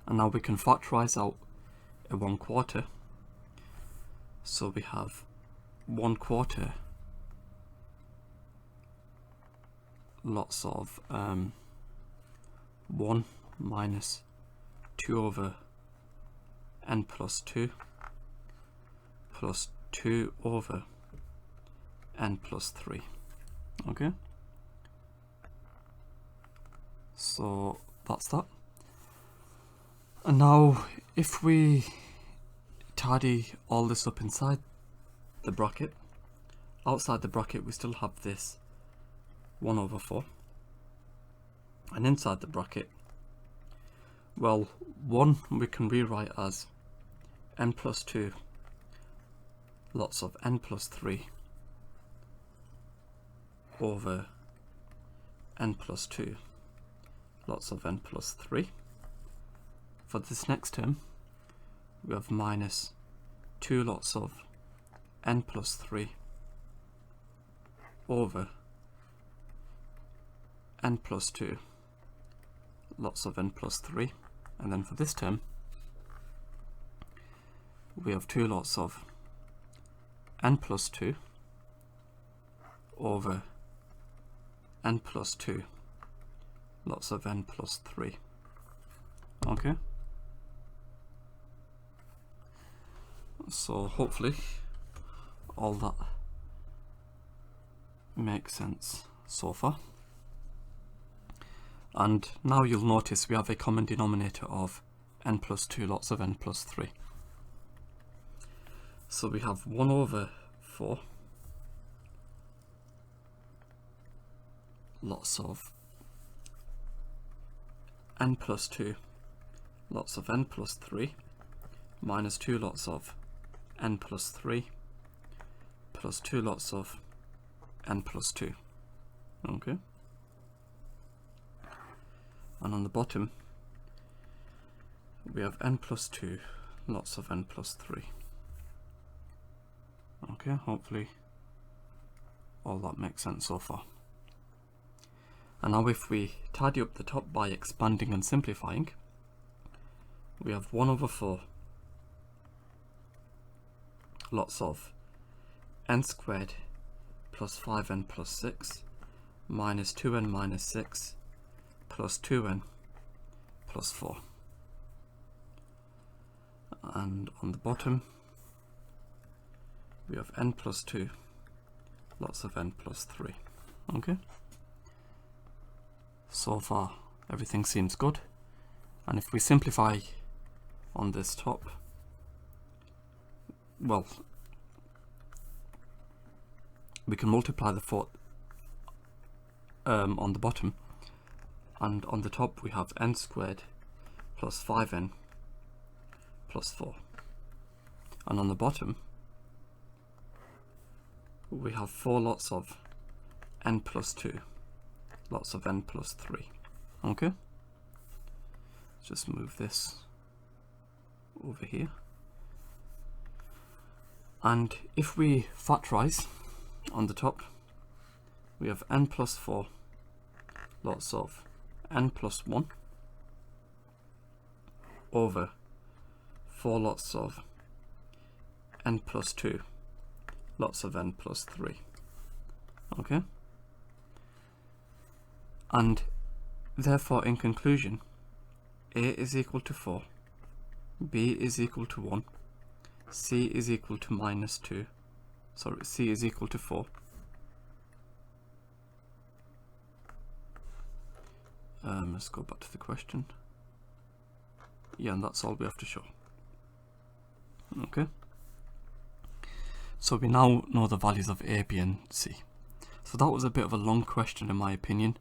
And now we can factorize out a 1/4, so we have 1/4 lots of 1 minus 2 over n plus 2 plus 2 over n plus 3, okay? So that's that. And now if we tidy all this up inside the bracket, outside the bracket we still have this 1 over 4, and inside the bracket, well, 1 we can rewrite as n plus 2 lots of n plus 3 over n plus 2 lots of n plus 3. For this next term, we have minus 2 lots of n plus 3 over n plus 2 lots of n plus 3. And then for this term, we have 2 lots of n plus 2 over n plus 2 lots of n plus 3, okay? So hopefully all that makes sense so far. And now you'll notice we have a common denominator of n plus 2 lots of n plus 3. So we have 1 over 4 lots of n plus 2 lots of n plus 3 minus 2 lots of n plus 3 plus 2 lots of n plus 2, okay? And on the bottom we have n plus 2 lots of n plus 3, okay? Hopefully all that makes sense so far. And now if we tidy up the top by expanding and simplifying, we have 1 over 4 lots of n squared plus 5n plus 6 minus 2n minus 6 plus 2n plus 4. And on the bottom we have n plus 2, lots of n plus 3. Okay, so far everything seems good, and if we simplify on this top, well, we can multiply the 4 on the bottom, and on the top we have n squared plus 5n plus 4, and on the bottom we have 4 lots of n plus 2, lots of n plus 3. Okay, let's just move this over here, and if we factorize on the top, we have n plus 4, lots of n plus 1 over 4 lots of n plus 2, lots of n plus 3. Okay, and therefore in conclusion, a is equal to 4, b is equal to 1, c is equal to minus 2, sorry, c is equal to 4, let's go back to the question. Yeah, and that's all we have to show. Okay, so we now know the values of a, b and c. So that was a bit of a long question in my opinion,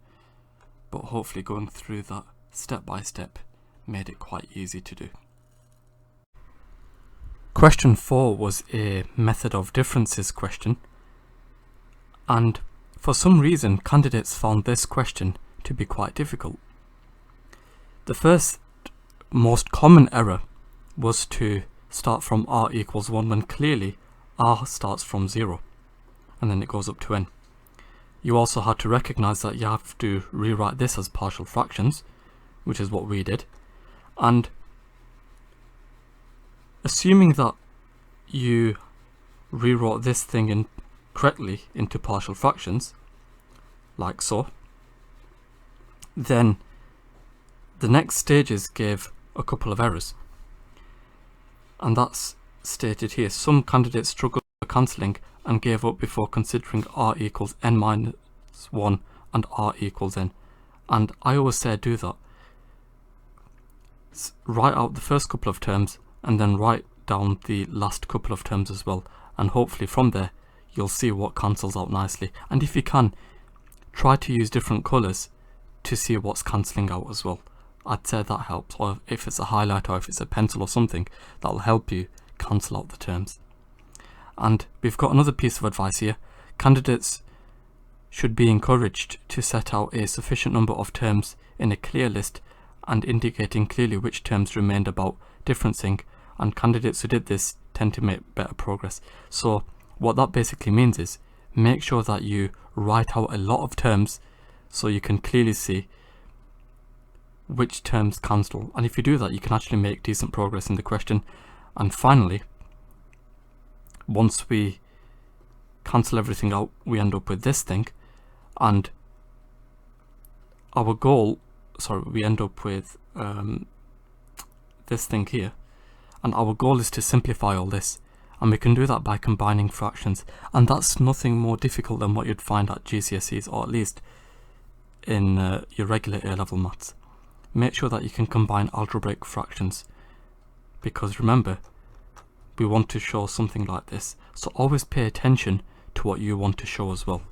but hopefully going through that step by step made it quite easy to do. Question 4 was a method of differences question, and for some reason candidates found this question to be quite difficult. The first most common error was to start from r equals 1 when clearly r starts from 0 and then it goes up to n. You also had to recognize that you have to rewrite this as partial fractions, which is what we did, and assuming that you rewrote this thing correctly into partial fractions, like so, then the next stages gave a couple of errors, and that's stated here. Some candidates struggled with cancelling and gave up before considering r equals n minus 1 and r equals n, and I always say do that. Write out the first couple of terms and then write down the last couple of terms as well, and hopefully from there you'll see what cancels out nicely. And if you can, try to use different colours to see what's cancelling out as well. I'd say that helps, or if it's a highlight or if it's a pencil or something, that'll help you cancel out the terms. And we've got another piece of advice here. Candidates should be encouraged to set out a sufficient number of terms in a clear list and indicating clearly which terms remained about differencing, and candidates who did this tend to make better progress. So what that basically means is make sure that you write out a lot of terms so you can clearly see which terms cancel, and if you do that you can actually make decent progress in the question. And finally, once we cancel everything out, we end up with this thing, and our goal, we end up with this thing here, and our goal is to simplify all this, and we can do that by combining fractions, and that's nothing more difficult than what you'd find at GCSEs, or at least in your regular A-level maths. Make sure that you can combine algebraic fractions, because remember, we want to show something like this, so always pay attention to what you want to show as well.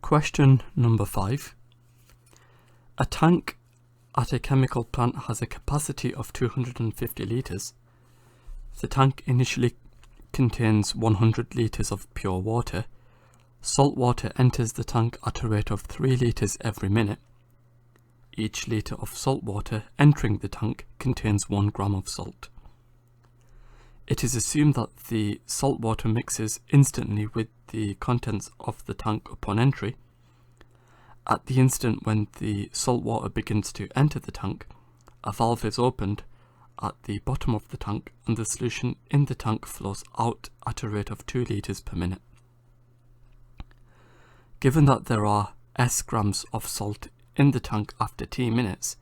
Question number 5. A tank at a chemical plant has a capacity of 250 litres. The tank initially contains 100 litres of pure water. Salt water enters the tank at a rate of 3 litres every minute. Each litre of salt water entering the tank contains 1 gram of salt. It is assumed that the salt water mixes instantly with the contents of the tank upon entry. At the instant when the salt water begins to enter the tank, a valve is opened at the bottom of the tank, and the solution in the tank flows out at a rate of 2 litres per minute. Given that there are S grams of salt in the tank after t minutes,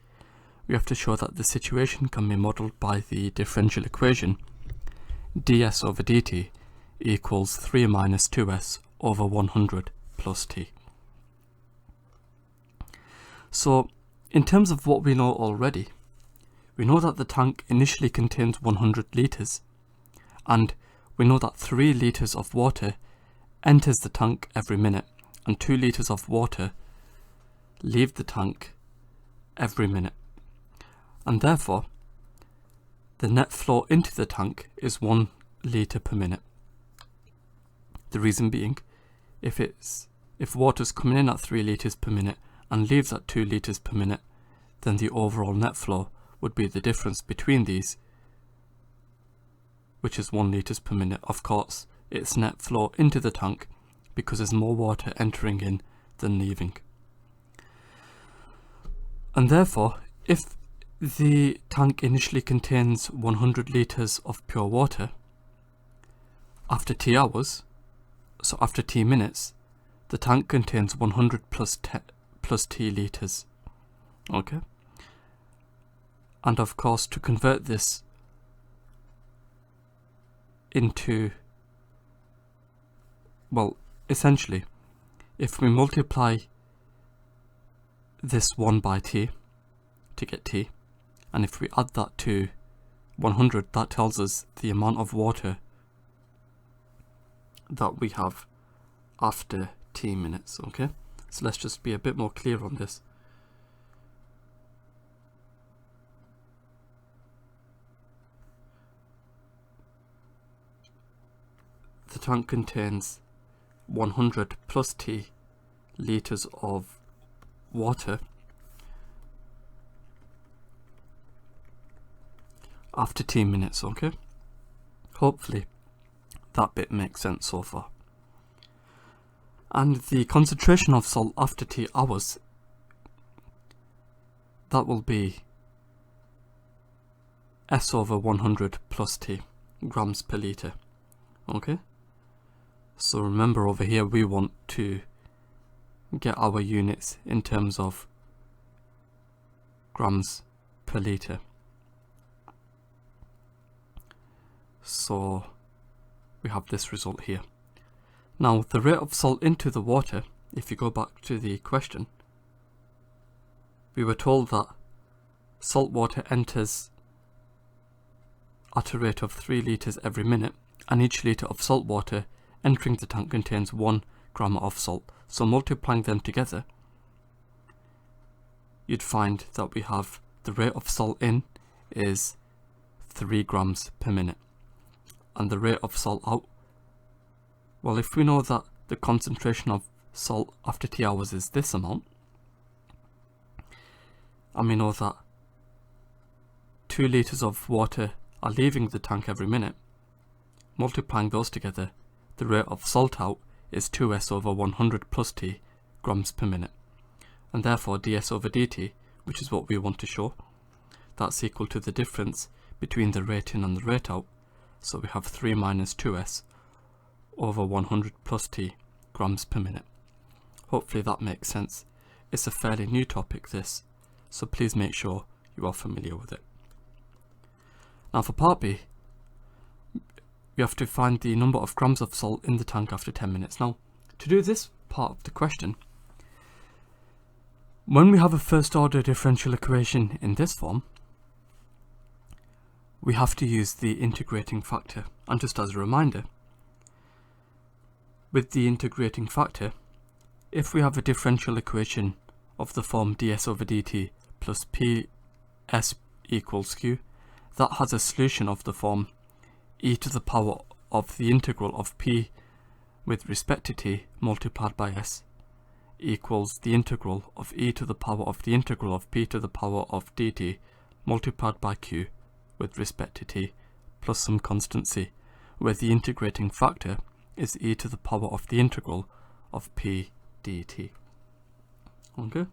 we have to show that the situation can be modelled by the differential equation ds over dt equals 3 minus 2s over 100 plus t. So, in terms of what we know already, we know that the tank initially contains 100 litres, and we know that 3 litres of water enters the tank every minute, and 2 litres of water leave the tank every minute. And therefore, the net flow into the tank is 1 litre per minute. The reason being, if water's coming in at 3 litres per minute and leaves at 2 litres per minute, then the overall net flow would be the difference between these, which is 1 litres per minute. Of course, it's net flow into the tank because there's more water entering in than leaving. And therefore, if the tank initially contains 100 litres of pure water, after t hours, so after t minutes, the tank contains 100 plus t litres. Okay? And of course, to convert this into, well, essentially, if we multiply this 1 by t to get t, and if we add that to 100, that tells us the amount of water that we have after t minutes. Okay, so let's just be a bit more clear on this. The tank contains 100 plus t litres of water after t minutes. Okay, hopefully that bit makes sense so far. And the concentration of salt after t hours, that will be S over 100 plus t grams per litre. Okay, so remember, over here we want to get our units in terms of grams per litre. So we have this result here. Now, the rate of salt into the water, if you go back to the question, we were told that salt water enters at a rate of 3 litres every minute, and each litre of salt water entering the tank contains 1 gram of salt. So multiplying them together, you'd find that we have the rate of salt in is 3 grams per minute, and the rate of salt out, well, if we know that the concentration of salt after t hours is this amount, and we know that 2 litres of water are leaving the tank every minute, multiplying those together, the rate of salt out is 2s over 100 plus t grams per minute, and therefore ds over dt, which is what we want to show, that's equal to the difference between the rate in and the rate out. So we have 3 minus 2s over 100 plus t grams per minute. Hopefully that makes sense. It's a fairly new topic, this, so please make sure you are familiar with it. Now for part B, we have to find the number of grams of salt in the tank after 10 minutes. Now, to do this part of the question, when we have a first order differential equation in this form, we have to use the integrating factor. And just as a reminder, with the integrating factor, if we have a differential equation of the form ds over dt plus ps equals q, that has a solution of the form e to the power of the integral of p with respect to t multiplied by s equals the integral of e to the power of the integral of p to the power of dt multiplied by q with respect to t plus some constancy, where the integrating factor is e to the power of the integral of p dt. Okay?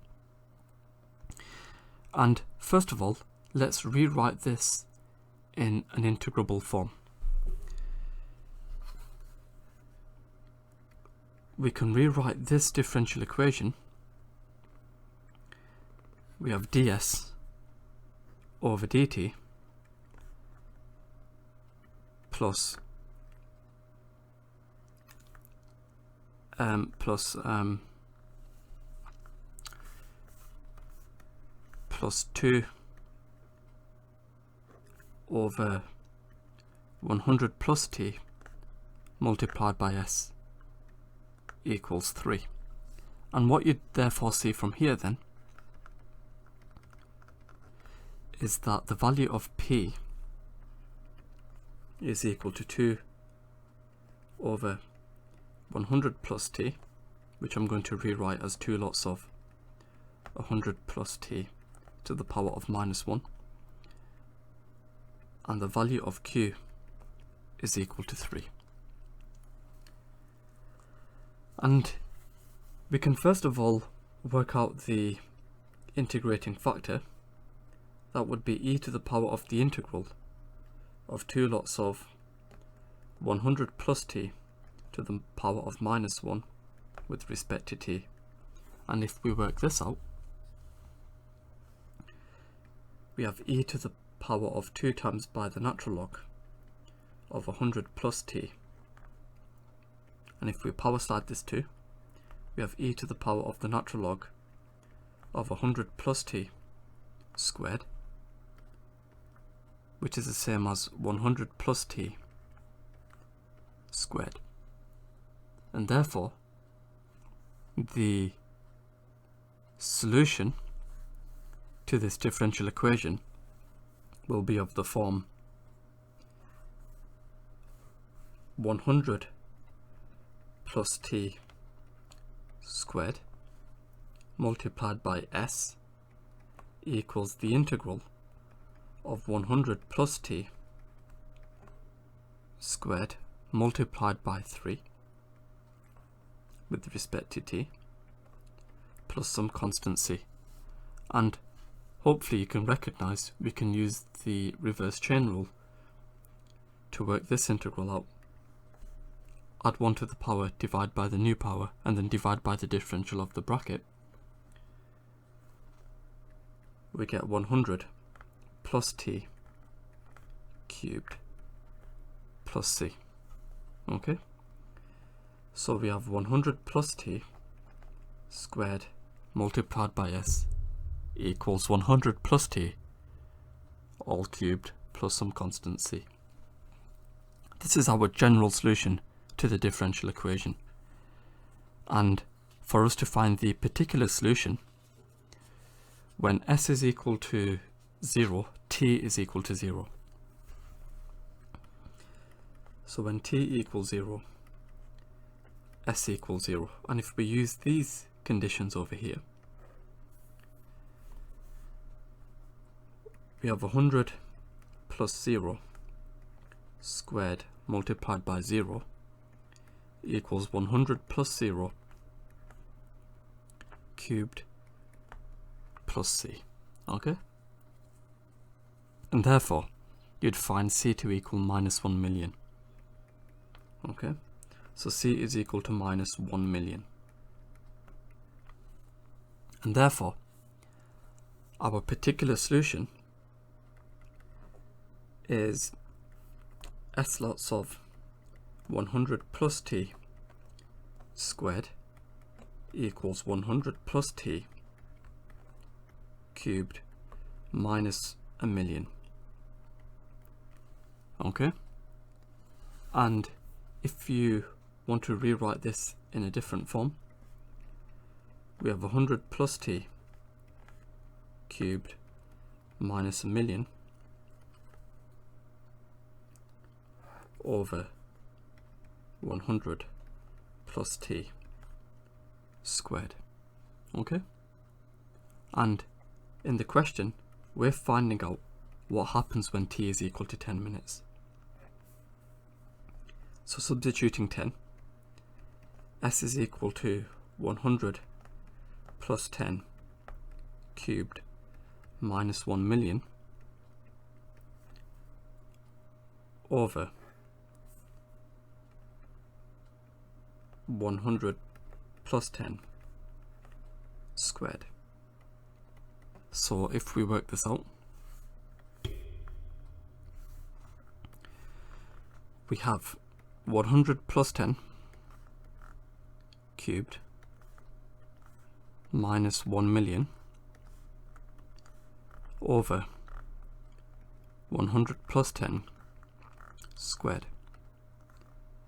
And first of all, let's rewrite this in an integrable form. We can rewrite this differential equation. We have ds over dt plus plus 2 over 100 plus t multiplied by s equals 3. And what you'd therefore see from here then is that the value of p is equal to 2 over 100 plus t, which I'm going to rewrite as 2 lots of 100 plus t to the power of minus 1, and the value of q is equal to 3. And we can first of all work out the integrating factor. That would be e to the power of the integral of 2 lots of 100 plus t to the power of minus 1 with respect to t. And if we work this out, we have e to the power of 2 times by the natural log of 100 plus t. And if we power slide this 2, we have e to the power of the natural log of 100 plus t squared, which is the same as 100 plus t squared. And therefore, the solution to this differential equation will be of the form 100 plus t squared multiplied by s equals the integral of 100 plus t squared multiplied by 3 with respect to t plus some constant c. And hopefully you can recognize we can use the reverse chain rule to work this integral out. Add 1 to the power, divide by the new power, and then divide by the differential of the bracket. We get 100 plus t cubed plus c. Okay? So we have 100 plus t squared multiplied by s equals 100 plus t all cubed plus some constant c. This is our general solution to the differential equation. And for us to find the particular solution, when s is equal to 0, t is equal to 0. So when t equals 0, s equals 0. And if we use these conditions over here, we have 100 plus 0 squared multiplied by 0 equals 100 plus 0 cubed plus c. Okay? And therefore, you'd find c to equal minus 1 million. Okay? So c is equal to minus 1 million. And therefore, our particular solution is s lots of 100 plus t squared equals 100 plus t cubed minus a million. Okay? And if you want to rewrite this in a different form, we have 100 plus t cubed minus a million over 100 plus t squared. Okay? And in the question, we're finding out what happens when t is equal to 10 minutes. So substituting 10, s is equal to 100 plus 10 cubed minus 1 million over 100 plus 10 squared. So if we work this out, we have 100 plus 10 cubed minus 1 million over 100 plus 10 squared.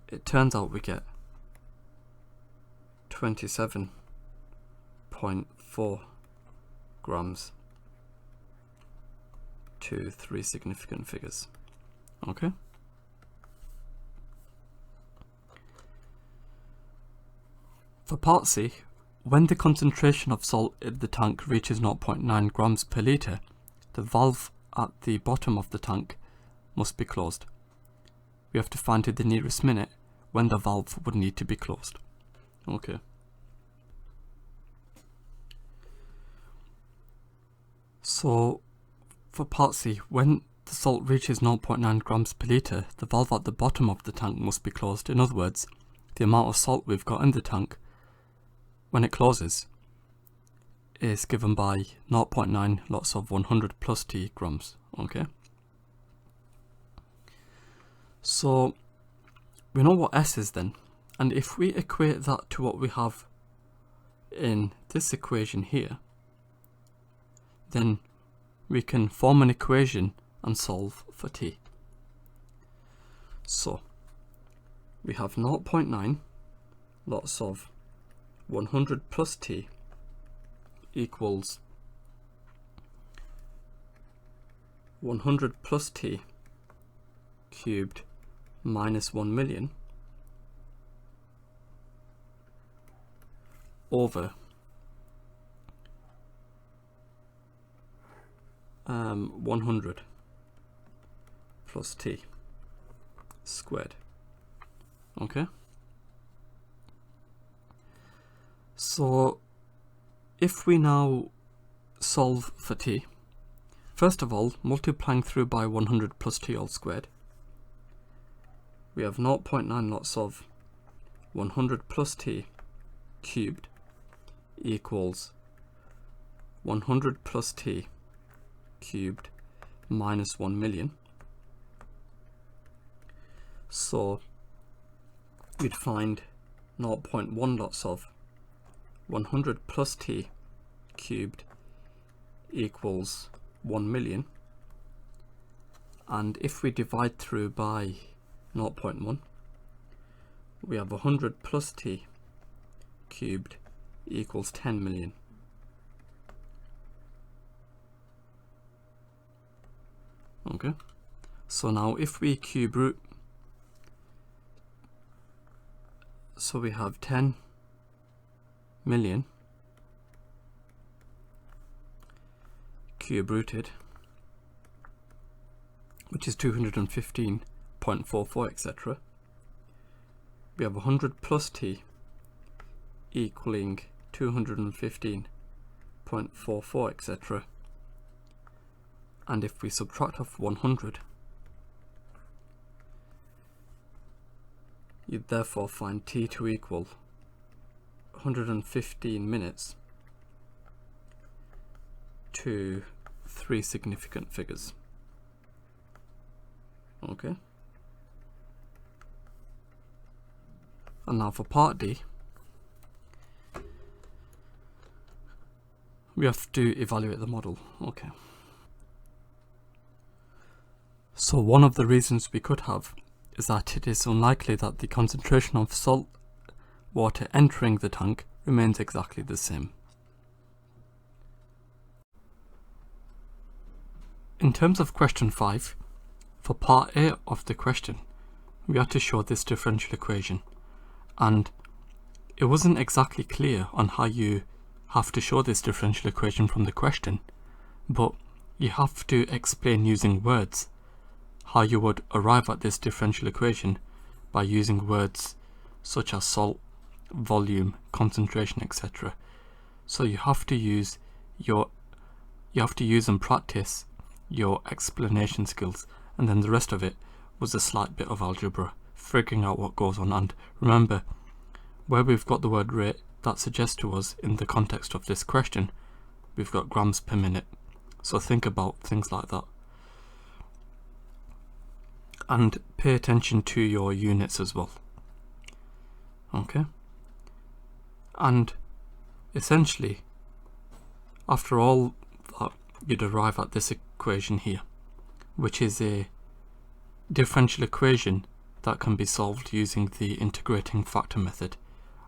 It turns out we get 27.4 grams to 3 significant figures. Okay. For part C, when the concentration of salt in the tank reaches 0.9 grams per litre, the valve at the bottom of the tank must be closed. We have to find to the nearest minute when the valve would need to be closed. Okay. So, for part C, when the salt reaches 0.9 grams per litre, the valve at the bottom of the tank must be closed. In other words, the amount of salt we've got in the tank when it closes is given by 0.9 lots of 100 plus T grams. Okay. So we know what S is then, and if we equate that to what we have in this equation here, then we can form an equation and solve for T. So we have 0.9 lots of 100 plus T equals 100 plus T cubed minus 1 million over 100 plus T squared. Okay. So if we now solve for T, first of all, multiplying through by 100 plus T all squared, we have 0.9 lots of 100 plus T cubed equals 100 plus T cubed minus 1 million. So we'd find 0.1 lots of 100 plus T cubed equals 1 million, and if we divide through by 0.1, we have 100 plus T cubed equals 10 million. Okay, so now if we cube root, so we have 10 million cube rooted, which is 215.44, etc. We have 100 plus T equaling 215.44, etc. And if we subtract off 100, you'd therefore find T to equal 115 minutes to 3 significant figures. Okay. And now for part D, we have to evaluate the model. Okay. So one of the reasons we could have is that it is unlikely that the concentration of salt water entering the tank remains exactly the same. In terms of question 5, for part A of the question, we had to show this differential equation, and it wasn't exactly clear on how you have to show this differential equation from the question, but you have to explain using words how you would arrive at this differential equation by using words such as salt, volume, concentration, etc. So you have to use and practice your explanation skills, and then the rest of it was a slight bit of algebra, figuring out what goes on. And remember, where we've got the word rate, that suggests to us, in the context of this question, we've got grams per minute. So think about things like that. And pay attention to your units as well. Okay? And essentially, after all that, you'd arrive at this equation here, which is a differential equation that can be solved using the integrating factor method.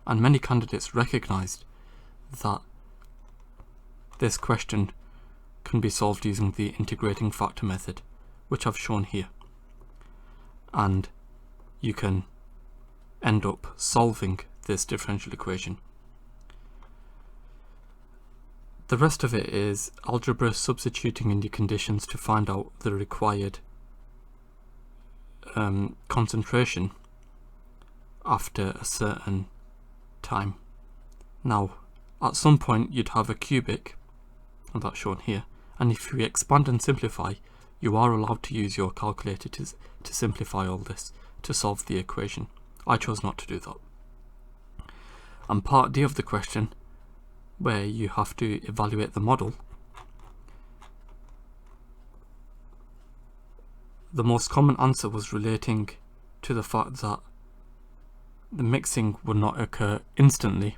And many candidates recognized that this question can be solved using the integrating factor method, which I've shown here. And you can end up solving this differential equation. The rest of it is algebra, substituting in your conditions to find out the required concentration after a certain time. Now, at some point you'd have a cubic, and that's shown here, and if you expand and simplify, you are allowed to use your calculator to simplify all this to solve the equation. I chose not to do that. And part D of the question, where you have to evaluate the model, the most common answer was relating to the fact that the mixing would not occur instantly,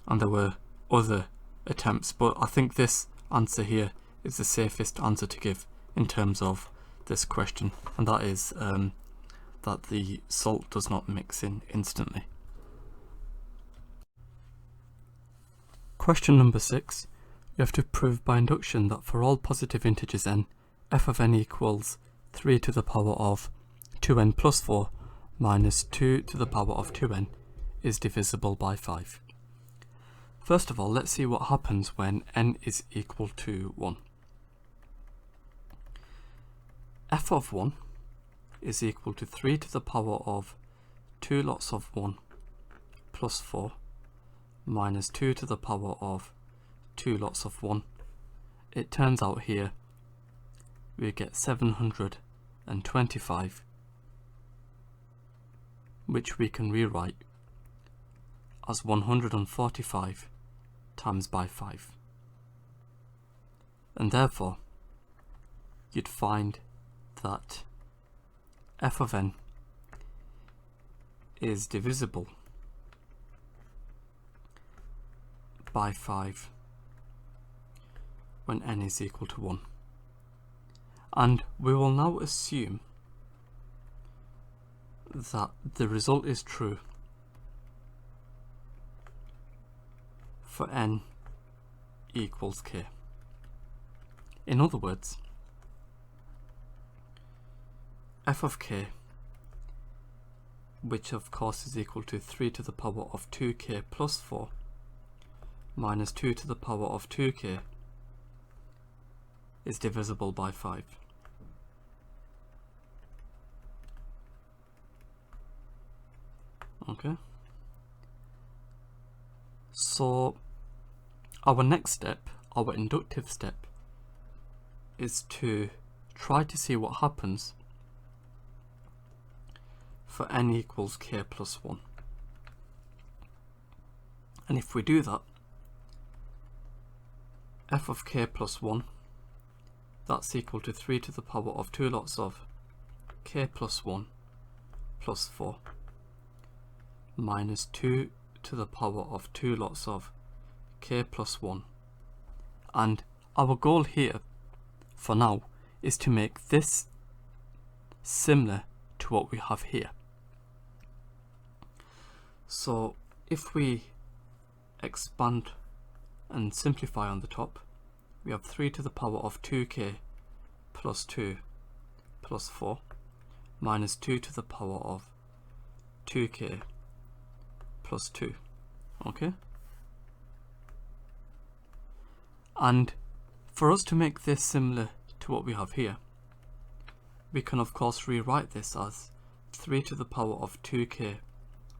and there were other attempts, but I think this answer here is the safest answer to give in terms of this question, and that is that the salt does not mix in instantly. Question number 6. You have to prove by induction that for all positive integers n, f of n equals 3 to the power of 2n plus 4 minus 2 to the power of 2n is divisible by 5. First of all, let's see what happens when n is equal to 1. F of 1 is equal to 3 to the power of 2 lots of 1 plus 4 minus 2 to the power of 2 lots of 1. It turns out here we get 725, which we can rewrite as 145 times by 5. And therefore, you'd find that f of n is divisible by 5 when n is equal to 1. And we will now assume that the result is true for n equals k. In other words, f of k, which of course is equal to 3 to the power of 2k plus 4 minus 2 to the power of 2k, is divisible by 5. Okay, so our next step, our inductive step, is to try to see what happens for n equals k plus 1. And if we do that, f of k plus 1, that's equal to 3 to the power of 2 lots of k plus 1 plus 4 minus 2 to the power of 2 lots of k plus 1. And our goal here for now is to make this similar to what we have here. So if we expand and simplify on the top, we have 3 to the power of 2k plus 2 plus 4 minus 2 to the power of 2k plus 2. Okay? And for us to make this similar to what we have here, we can of course rewrite this as 3 to the power of 2k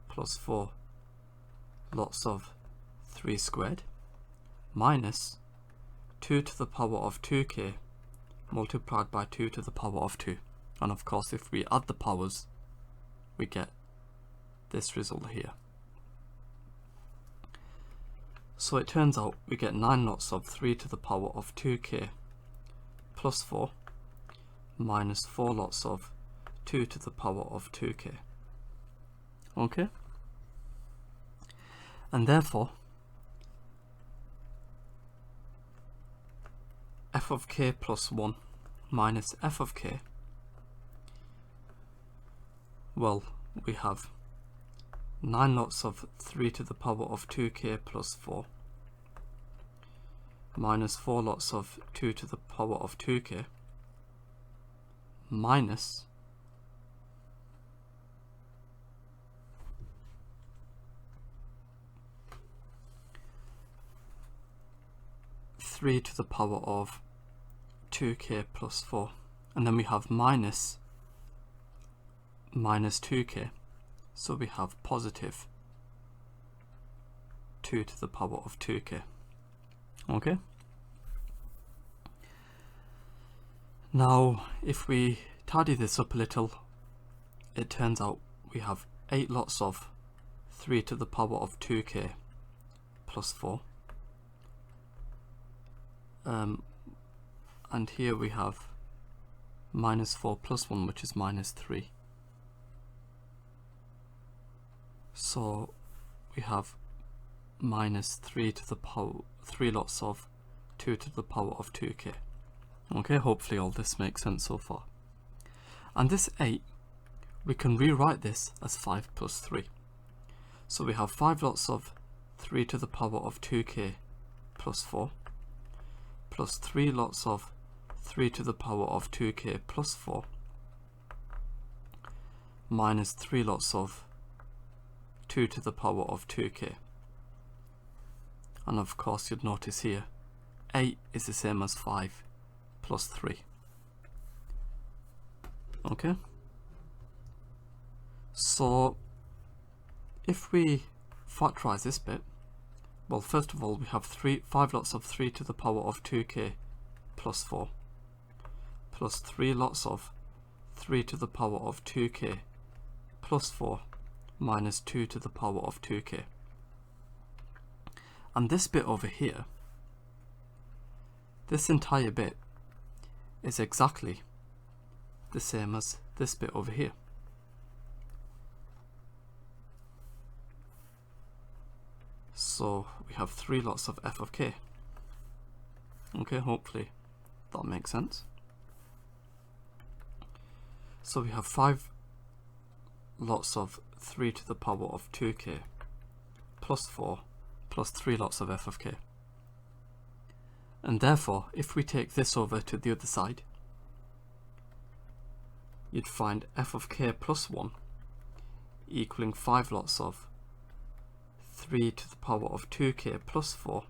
plus 4 lots of 3 squared minus 2 to the power of 2k multiplied by 2 to the power of 2. And of course, if we add the powers, we get this result here. So it turns out we get 9 lots of 3 to the power of 2k plus 4 minus 4 lots of 2 to the power of 2k. Okay? And therefore, f of k plus 1 minus f of k, well, we have 9 lots of 3 to the power of 2k plus 4 minus 4 lots of 2 to the power of 2k minus 3 to the power of 2k plus 4, and then we have minus 2k, so we have positive 2 to the power of 2k. Okay? Now, if we tidy this up a little, it turns out we have 8 lots of 3 to the power of 2k plus 4. And here we have minus 4 plus 1, which is minus 3. So we have minus 3 to the power, 3 lots of 2 to the power of 2k. Okay, hopefully all this makes sense so far. And this 8, we can rewrite this as 5 plus 3. So we have 5 lots of 3 to the power of 2k plus 4 plus 3 lots of 3 to the power of 2k plus 4 minus 3 lots of 2 to the power of 2k. And of course you'd notice here 8 is the same as 5 plus 3. Okay? So if we factorize this bit, well, first of all we have 5 lots of 3 to the power of 2k plus 4 plus 3 lots of 3 to the power of 2k plus 4 minus 2 to the power of 2k. And this bit over here, this entire bit is exactly the same as this bit over here. So we have 3 lots of f of k. Okay, hopefully that makes sense. So we have 5 lots of 3 to the power of 2k plus 4 plus 3 lots of f of k. And therefore, if we take this over to the other side, you'd find f of k plus 1 equaling 5 lots of 3 to the power of 2k plus 4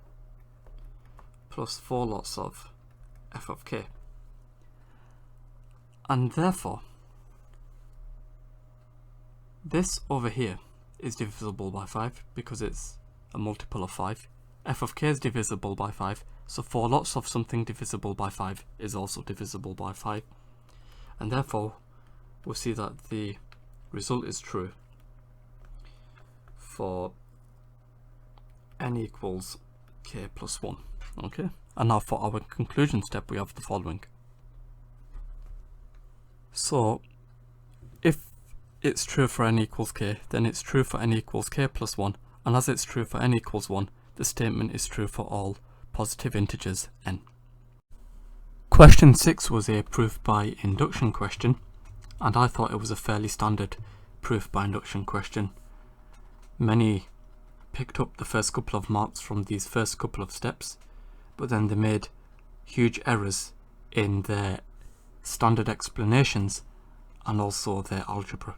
plus 4 lots of f of k. And therefore, this over here is divisible by 5 because it's a multiple of 5. F of k is divisible by 5, so 4 lots of something divisible by 5 is also divisible by 5. And therefore, we'll see that the result is true for n equals k plus 1. Okay, and now for our conclusion step we have the following. So if it's true for n equals k, then it's true for n equals k plus 1, and as it's true for n equals 1, the statement is true for all positive integers n. Question 6 was a proof by induction question, and I thought it was a fairly standard proof by induction question. Many picked up the first couple of marks from these first couple of steps, but then they made huge errors in their standard explanations and also their algebra.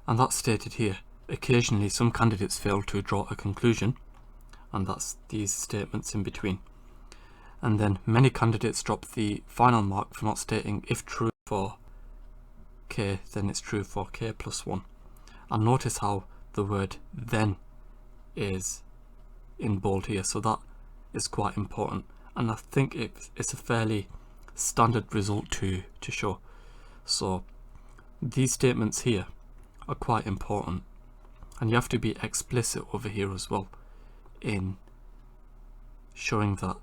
And that's stated here. Occasionally some candidates fail to draw a conclusion, and that's these statements in between. And then many candidates drop the final mark for not stating if true for k, then it's true for k plus 1. And notice how the word then is in bold here, so that is quite important, and I think it's a fairly standard result to show. So these statements here are quite important, and you have to be explicit over here as well in showing that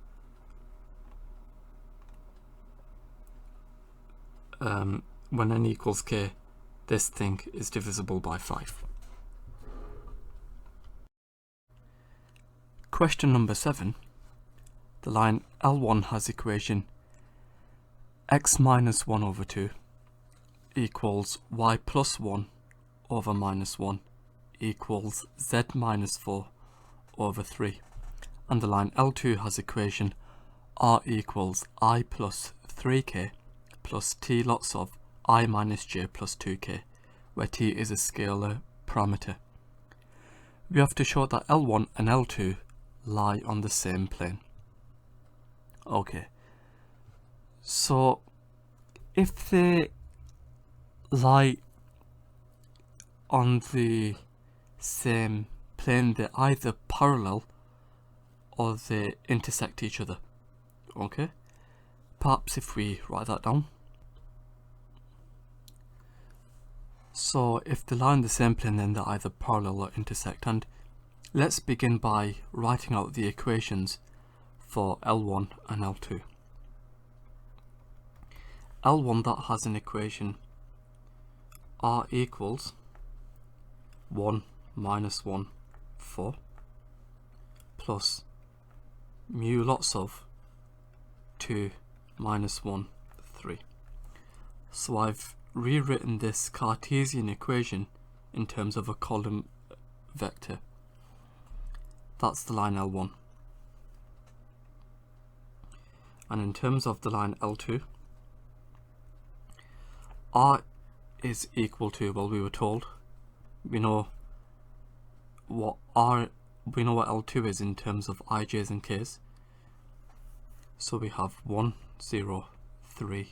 when n equals k, this thing is divisible by 5. Question number 7. The line L1 has equation x minus 1 over 2 equals y plus 1 over minus 1 equals z minus 4 over 3. And the line L2 has equation r equals I plus 3k plus t lots of I minus j plus 2k, where t is a scalar parameter. We have to show that L1 and L2 lie on the same plane. Okay, so if they lie on the same plane, they're either parallel or they intersect each other. Okay, perhaps if we write that down. So if they lie on the same plane, then they're either parallel or intersect. And let's begin by writing out the equations for L1 and L2. L1, that has an equation r equals 1 minus 1, 4, plus mu lots of 2 minus 1, 3. So I've rewritten this Cartesian equation in terms of a column vector. That's the line L1. And in terms of the line L2, r is equal to, well, we were told, we know what L2 is in terms of ij's and k's. So we have 1, 0, 3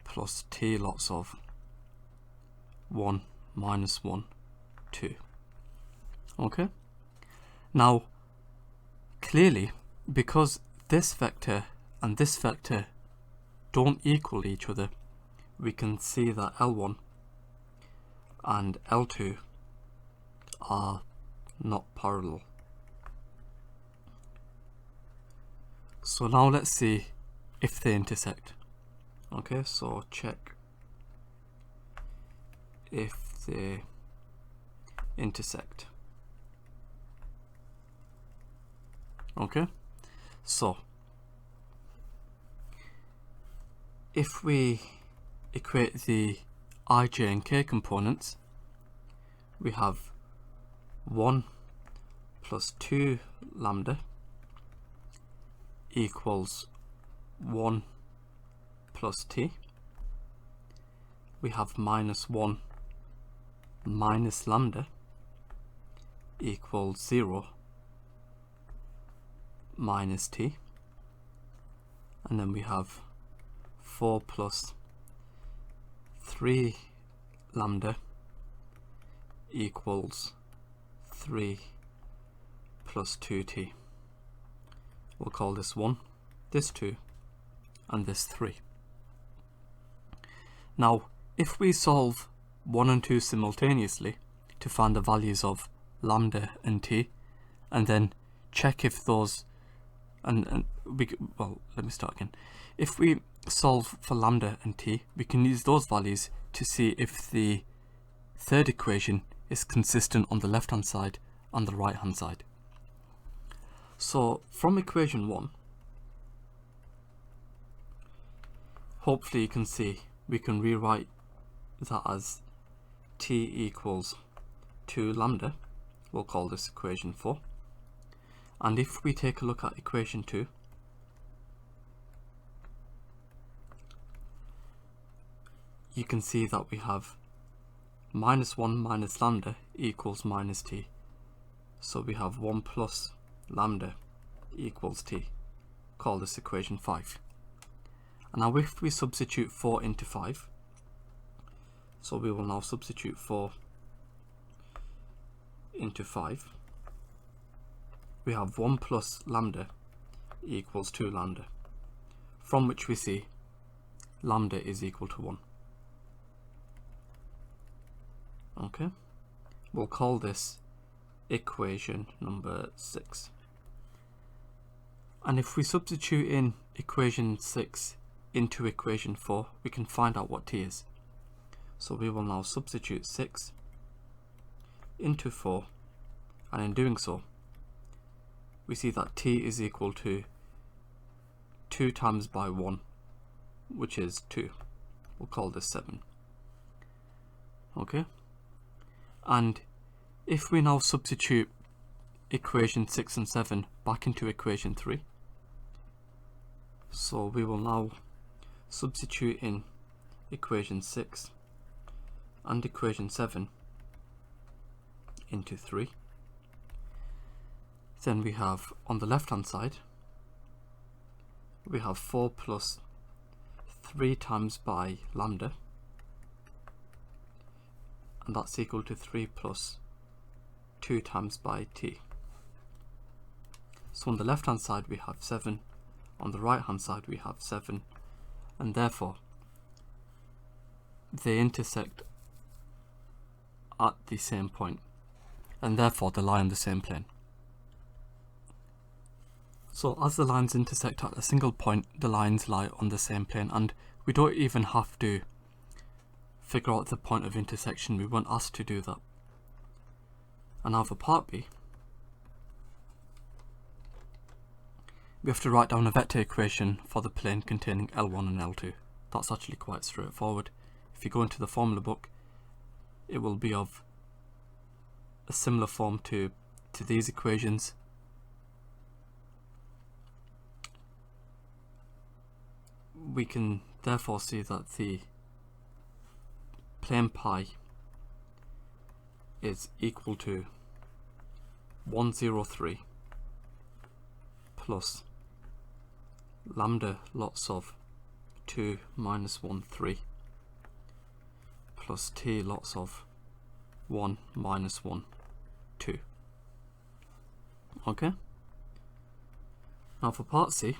plus t lots of 1 minus 1, 2. Okay, now clearly, because this vector and this vector don't equal each other, we can see that L1 and L2 are not parallel. So now let's see if they intersect. Okay, so check if they intersect. Okay, so if we equate the ij and k components, we have 1 plus 2 lambda equals 1 plus t. We have minus 1 minus lambda equals 0 minus t. And then we have 4 plus 3 lambda equals 3 plus 2t. We'll call this 1, this 2, and this 3. Now, if we solve 1 and 2 simultaneously to find the values of lambda and t, and then check if those, well, let me start again. If we solve for lambda and t, we can use those values to see if the third equation is consistent on the left hand side and the right hand side. So from equation 1, hopefully you can see we can rewrite that as t equals 2 lambda. We'll call this equation 4. And if we take a look at equation 2, you can see that we have minus 1 minus lambda equals minus t. So we have 1 plus lambda equals t. Call this equation 5. And now if we substitute 4 into 5, so we will now substitute 4 into 5, we have 1 plus lambda equals 2 lambda, from which we see lambda is equal to 1. Okay, we'll call this equation number 6. And if we substitute in equation 6 into equation 4, we can find out what t is. So we will now substitute 6 into 4, and in doing so we see that t is equal to 2 times by 1, which is 2. We'll call this 7. Okay, and if we now substitute equation 6 and 7 back into equation 3, so we will now substitute in equation 6 and equation 7 into 3. Then we have, on the left hand side, we have 4 plus 3 times by lambda, and that's equal to 3 plus 2 times by t. So on the left hand side we have 7, on the right hand side we have 7, and therefore they intersect at the same point, and therefore they lie on the same plane. So as the lines intersect at a single point, the lines lie on the same plane, and we don't even have to figure out the point of intersection. We weren't asked to do that. And now for part B, we have to write down a vector equation for the plane containing L1 and L2. That's actually quite straightforward. If you go into the formula book, it will be of a similar form to these equations. We can therefore see that the plane pi is equal to 103 plus lambda lots of 2 minus 1 3 plus t lots of 1 minus 1 2. Okay, now for part C,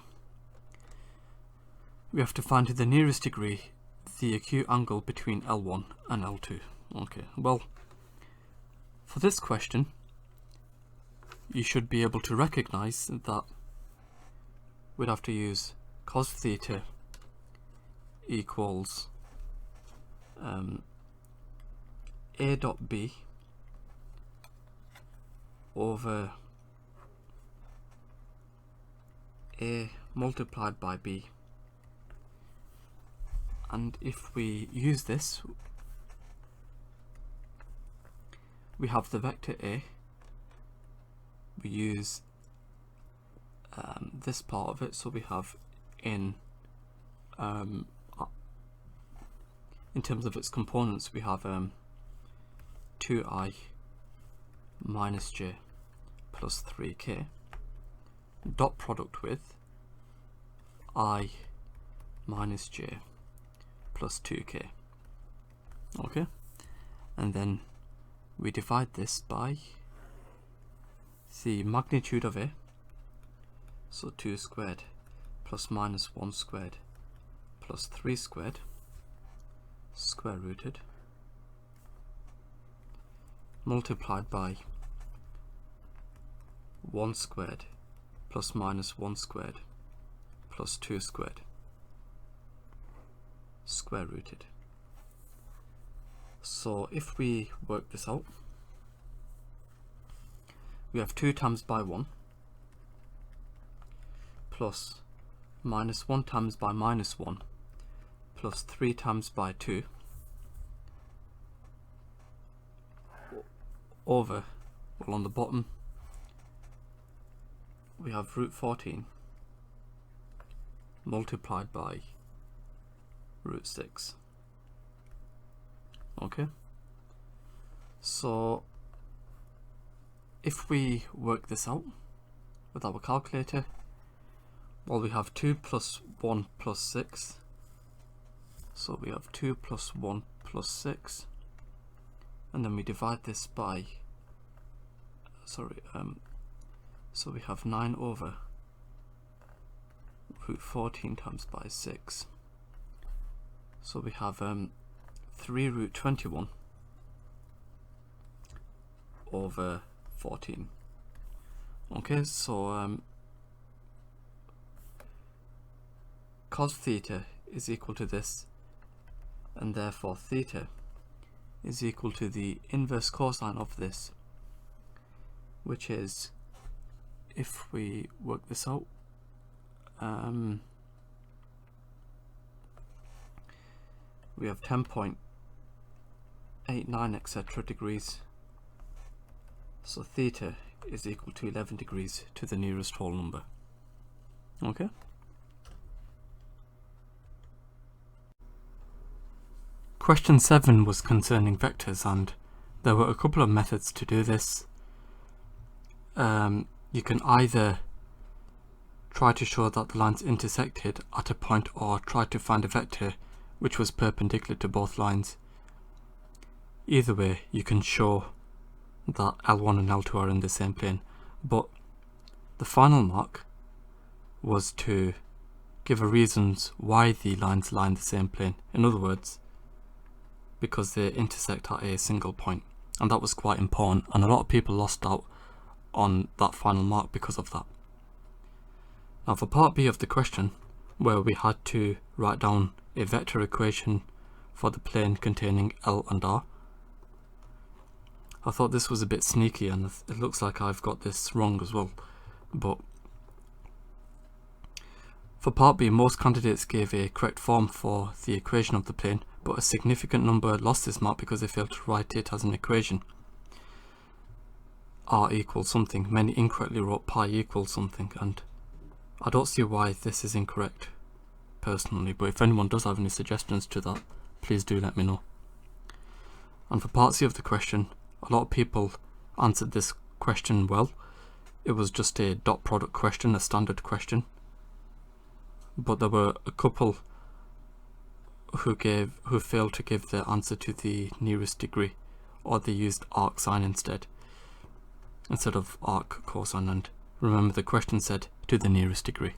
we have to find to the nearest degree the acute angle between L1 and L2. Okay, well, for this question you should be able to recognize that we'd have to use cos theta equals a dot b over a multiplied by b, and if we use this, we have the vector a, we use this part of it, so we have in terms of its components we have 2i minus j plus 3k dot product with I minus j plus 2k. Okay, and then we divide this by the magnitude of a, so 2 squared plus minus 1 squared plus 3 squared square rooted multiplied by 1 squared plus minus 1 squared plus 2 squared square rooted. So if we work this out, we have 2 times by 1 plus minus 1 times by minus 1 plus 3 times by 2 over, well, on the bottom we have root 14 multiplied by root 6. Okay, so if we work this out with our calculator, well, we have 2 plus 1 plus 6, so we have 2 plus 1 plus 6, and then we divide this by, so we have 9 over root 14 times by 6 So we have 3 root 21 over 14. Okay, so cos theta is equal to this, and therefore theta is equal to the inverse cosine of this, which is, if we work this out, we have 10.89 etc. degrees, so theta is equal to 11 degrees to the nearest whole number. Okay. Question 7 was concerning vectors, and there were a couple of methods to do this. You can either try to show that the lines intersected at a point, or try to find a vector which was perpendicular to both lines. Either way, you can show that L1 and L2 are in the same plane, but the final mark was to give a reasons why the lines lie in the same plane. In other words, because they intersect at a single point, and that was quite important, and a lot of people lost out on that final mark because of that. Now for part B of the question, where we had to write down a vector equation for the plane containing L and R, I thought this was a bit sneaky, and it looks like I've got this wrong as well. But for part B, most candidates gave a correct form for the equation of the plane, but a significant number lost this mark because they failed to write it as an equation. R equals something. Many incorrectly wrote pi equals something, and I don't see why this is incorrect personally, but if anyone does have any suggestions to that, please do let me know. And for part C of the question, a lot of people answered this question well. It was just a dot product question, a standard question, but there were a couple who failed to give the answer to the nearest degree, or they used arc sine instead of arc cosine, and remember the question said to the nearest degree.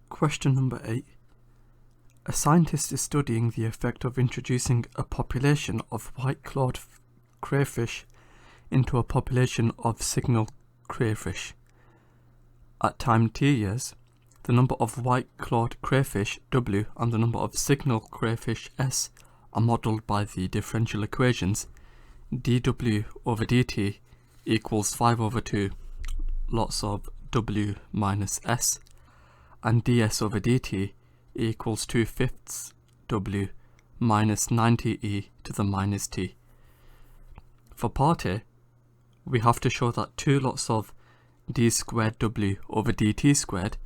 Question number 8. A scientist is studying the effect of introducing a population of white-clawed crayfish into a population of signal crayfish. At time t years, the number of white-clawed crayfish W and the number of signal crayfish S are modelled by the differential equations dw over dt equals 5 over 2 lots of W minus S, and ds over dt equals 2/5 W minus 90e to the minus t. For part A, we have to show that 2 lots of d squared W over dt squared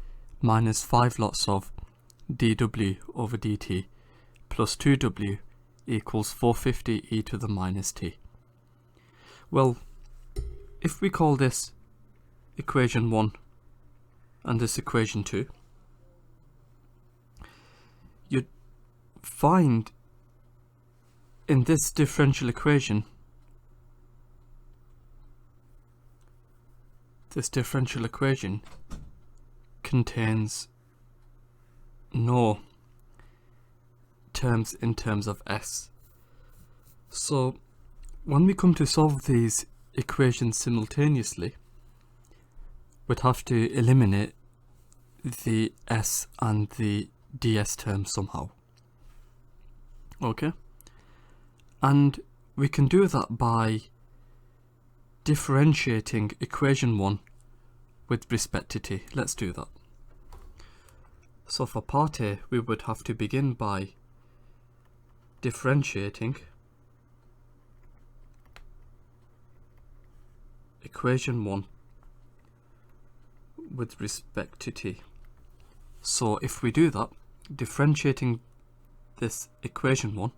minus 5 lots of dw over dt plus 2w equals 450e to the minus t. Well, if we call this equation 1 and this equation 2, you'd find in this differential equation, this differential equation contains no terms in terms of S. So when we come to solve these equations simultaneously, we'd have to eliminate the S and the ds terms somehow. Okay? And we can do that by differentiating equation 1 with respect to t. Let's do that. So for part A, we would have to begin by differentiating equation 1 with respect to t. So if we do that, differentiating this equation 1,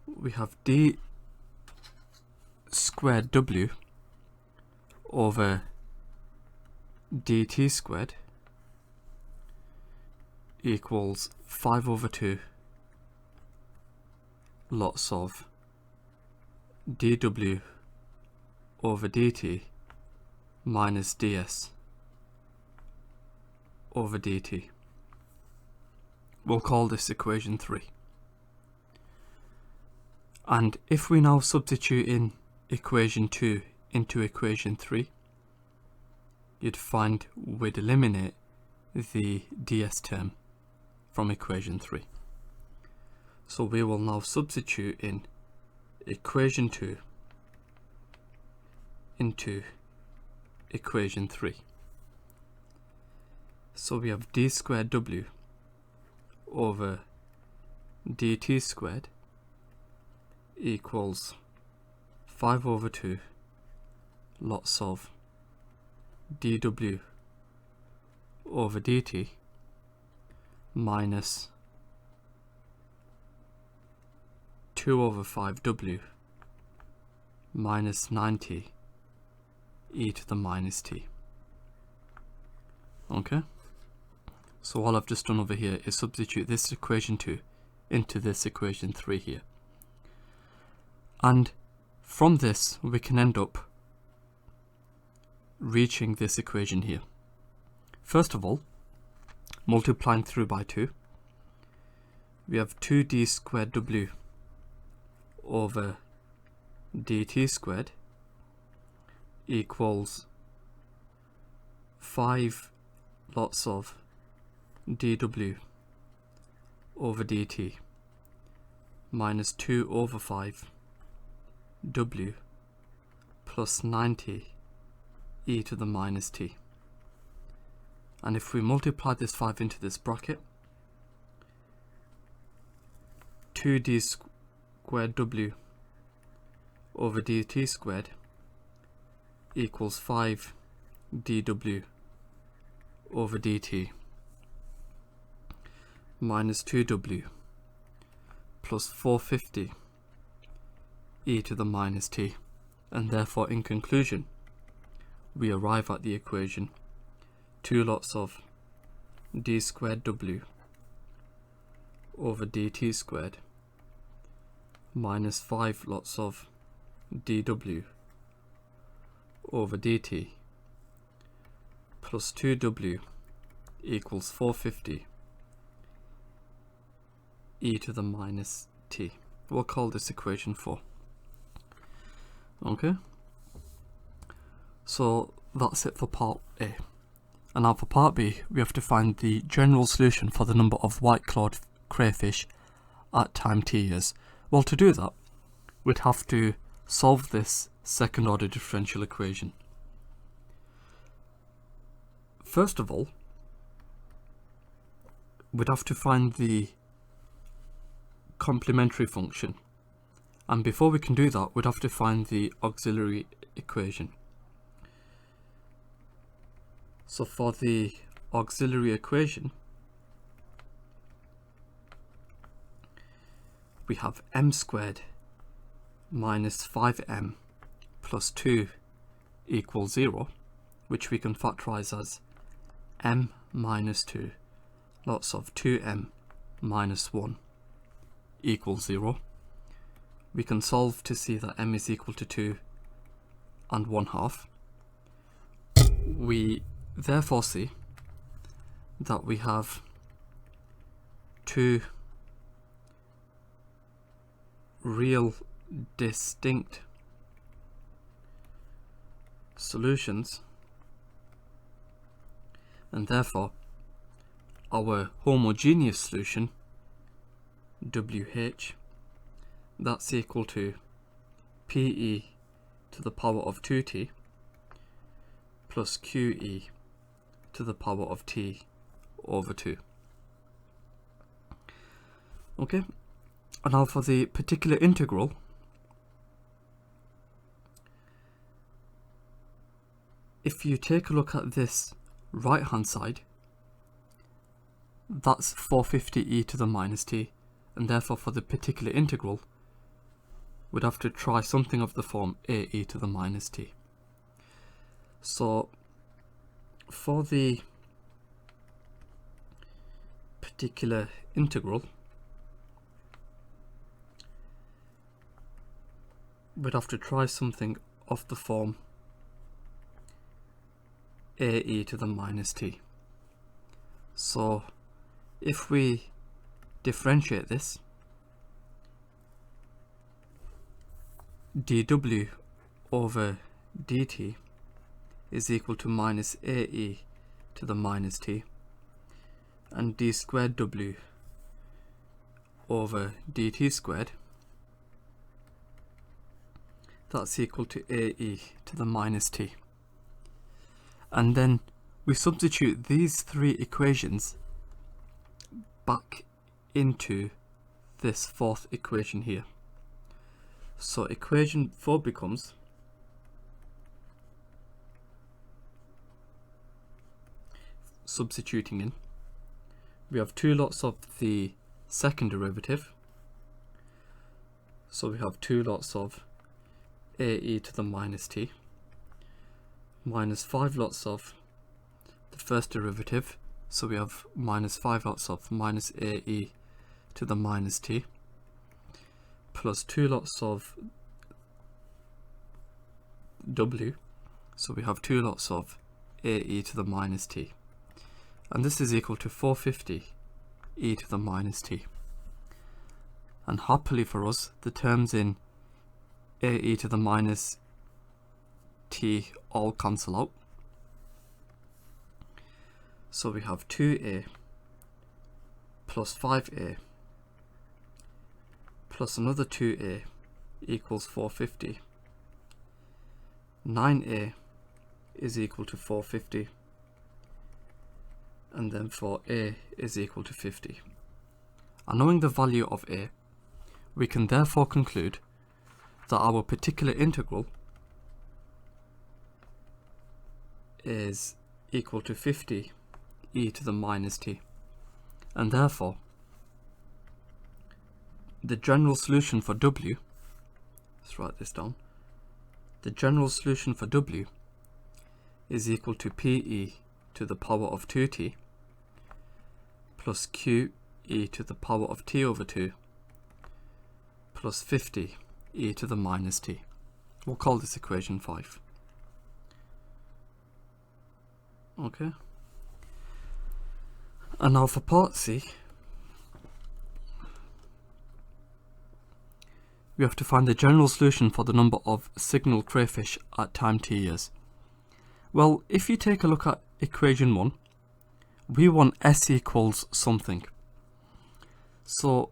we have d squared W over dt squared equals 5 over 2 lots of dw over dt minus ds over dt. We'll call this equation 3. And if we now substitute in equation 2 into equation 3, you'd find we'd eliminate the ds term from equation 3. So we will now substitute in equation 2 into equation 3. So we have d squared w over dt squared equals 5 over 2 lots of dw over dt minus 2 over 5w minus 90 e to the minus t. Okay, so all I've just done over here is substitute this equation 2 into this equation 3 here, and from this we can end up reaching this equation here. First of all, multiplying through by 2, we have 2d squared w over dt squared equals 5 lots of dw over dt minus 2 over 5 w plus 90 e to the minus t. And if we multiply this 5 into this bracket, 2d squared w over dt squared equals 5 dw over dt minus 2w plus 450 e to the minus t, and therefore in conclusion we arrive at the equation 2 lots of d squared w over dt squared minus 5 lots of dw over dt plus 2w equals 450 e to the minus t. We'll call this equation 4. Okay, so that's it for part A. And now for part B, we have to find the general solution for the number of white-clawed crayfish at time t years. Well, to do that, we'd have to solve this second order differential equation. First of all, we'd have to find the complementary function, and before we can do that we'd have to find the auxiliary equation. So for the auxiliary equation, we have m squared minus 5m plus 2 equals 0, which we can factorize as m minus 2 lots of 2m minus 1 equals 0. We can solve to see that m is equal to 2 and 1/2. We therefore see that we have two real distinct solutions, and therefore our homogeneous solution WH, that's equal to PE to the power of 2t plus QE to the power of t over 2. Okay, and now for the particular integral, if you take a look at this right hand side, that's 450 e to the minus t, and therefore for the particular integral we'd have to try something of the form a e to the minus t. So for the particular integral, we'd have to try something of the form a e to the minus t. So if we differentiate this, dw over dt is equal to minus ae to the minus t, and d squared w over dt squared, that's equal to ae to the minus t. And then we substitute these three equations back into this fourth equation here. So equation 4 becomes substituting in, we have two lots of the second derivative, so we have two lots of ae to the minus t minus 5 lots of the first derivative, so we have minus 5 lots of minus ae to the minus t plus 2 lots of w, so we have 2 lots of ae to the minus t, and this is equal to 450 e to the minus t. And happily for us, the terms in ae to the minus t all cancel out, so we have 2a plus 5a plus another 2a equals 450. 9a is equal to 450, and then for a is equal to 50. And knowing the value of a, we can therefore conclude that our particular integral is equal to 50 e to the minus t, and therefore the general solution for w, let's write this down, the general solution for w is equal to pe to the power of 2t plus qe to the power of t over 2 plus 50 e to the minus t. We'll call this equation 5. Okay. And now for part C, we have to find the general solution for the number of signal crayfish at time t years. Well, if you take a look at equation 1, we want s equals something. So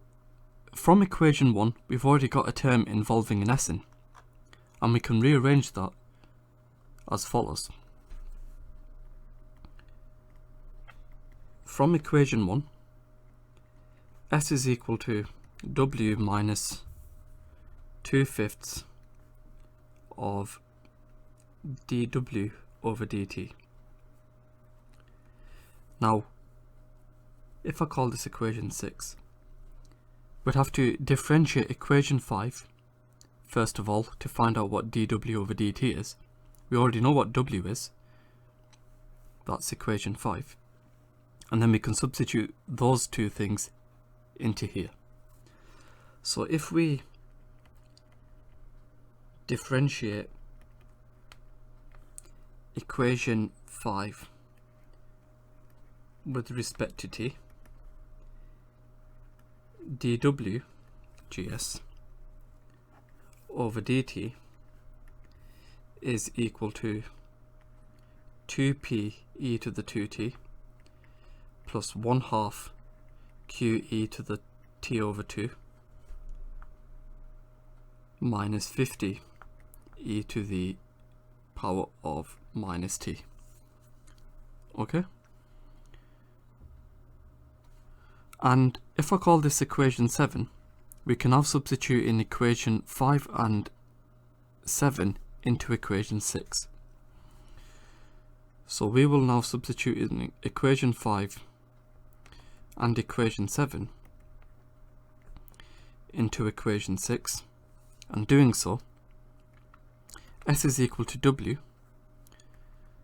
from equation 1, we've already got a term involving an s in, and we can rearrange that as follows. From equation 1, s is equal to w minus 2/5 of dw over dt. Now, if I call this equation 6, we'd have to differentiate equation 5 first of all to find out what dw over dt is. We already know what w is, that's equation 5. And then we can substitute those two things into here. So if we differentiate equation 5 with respect to t, dw gs over dt is equal to 2p e to the 2t plus 1/2 qe to the t over 2 minus 50 e to the power of minus t. Okay? And if I call this equation 7, we can now substitute in equation 5 and 7 into equation 6. So we will now substitute in equation 5 and equation 7 into equation 6, and doing so, s is equal to w,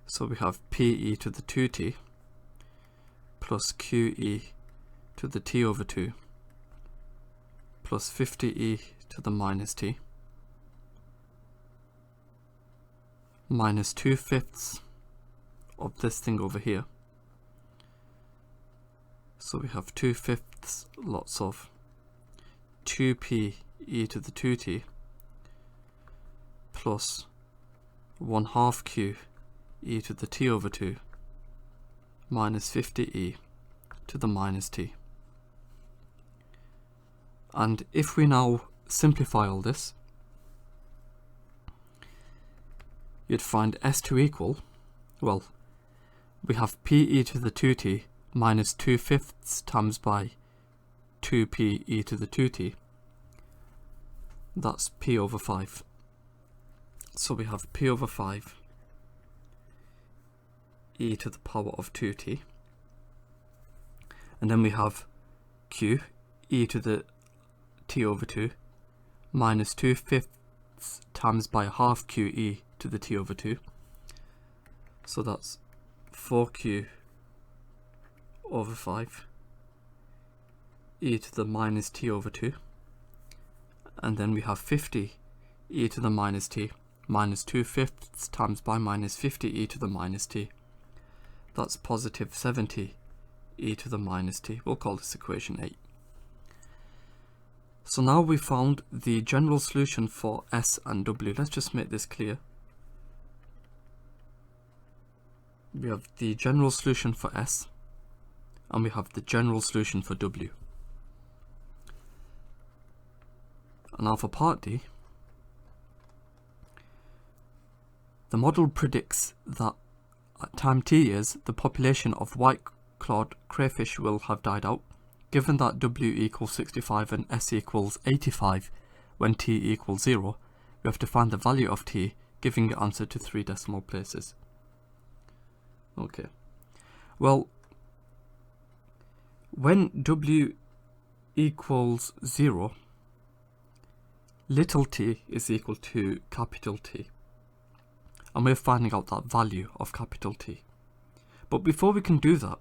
so we have pe to the 2t plus qe to the t over 2 plus 50e to the minus t minus 2/5 of this thing over here So we have 2/5 lots of 2p e to the 2t plus 1/2 q e to the t over 2 minus 50e to the minus t. And if we now simplify all this, you'd find s to equal, well, we have p e to the 2t minus 2/5 times by 2p e to the 2t. That's p over 5. So we have p over 5 e to the power of 2t. And then we have q e to the t over 2 minus 2/5 times by 1/2 q e to the t over 2. So that's 4q over 5 e to the minus t over 2. And then we have 50 e to the minus t minus 2/5 times by minus 50 e to the minus t. That's positive 70 e to the minus t. We'll call this equation 8. So now we found the general solution for s and w. Let's just make this clear. We have the general solution for s and we have the general solution for w. And now for part D, the model predicts that at time t years the population of white-clawed crayfish will have died out. Given that w equals 65 and s equals 85 when t equals 0, we have to find the value of t, giving the answer to 3 decimal places. Okay, well, when w equals 0, little t is equal to capital T, and we're finding out that value of capital T. But before we can do that,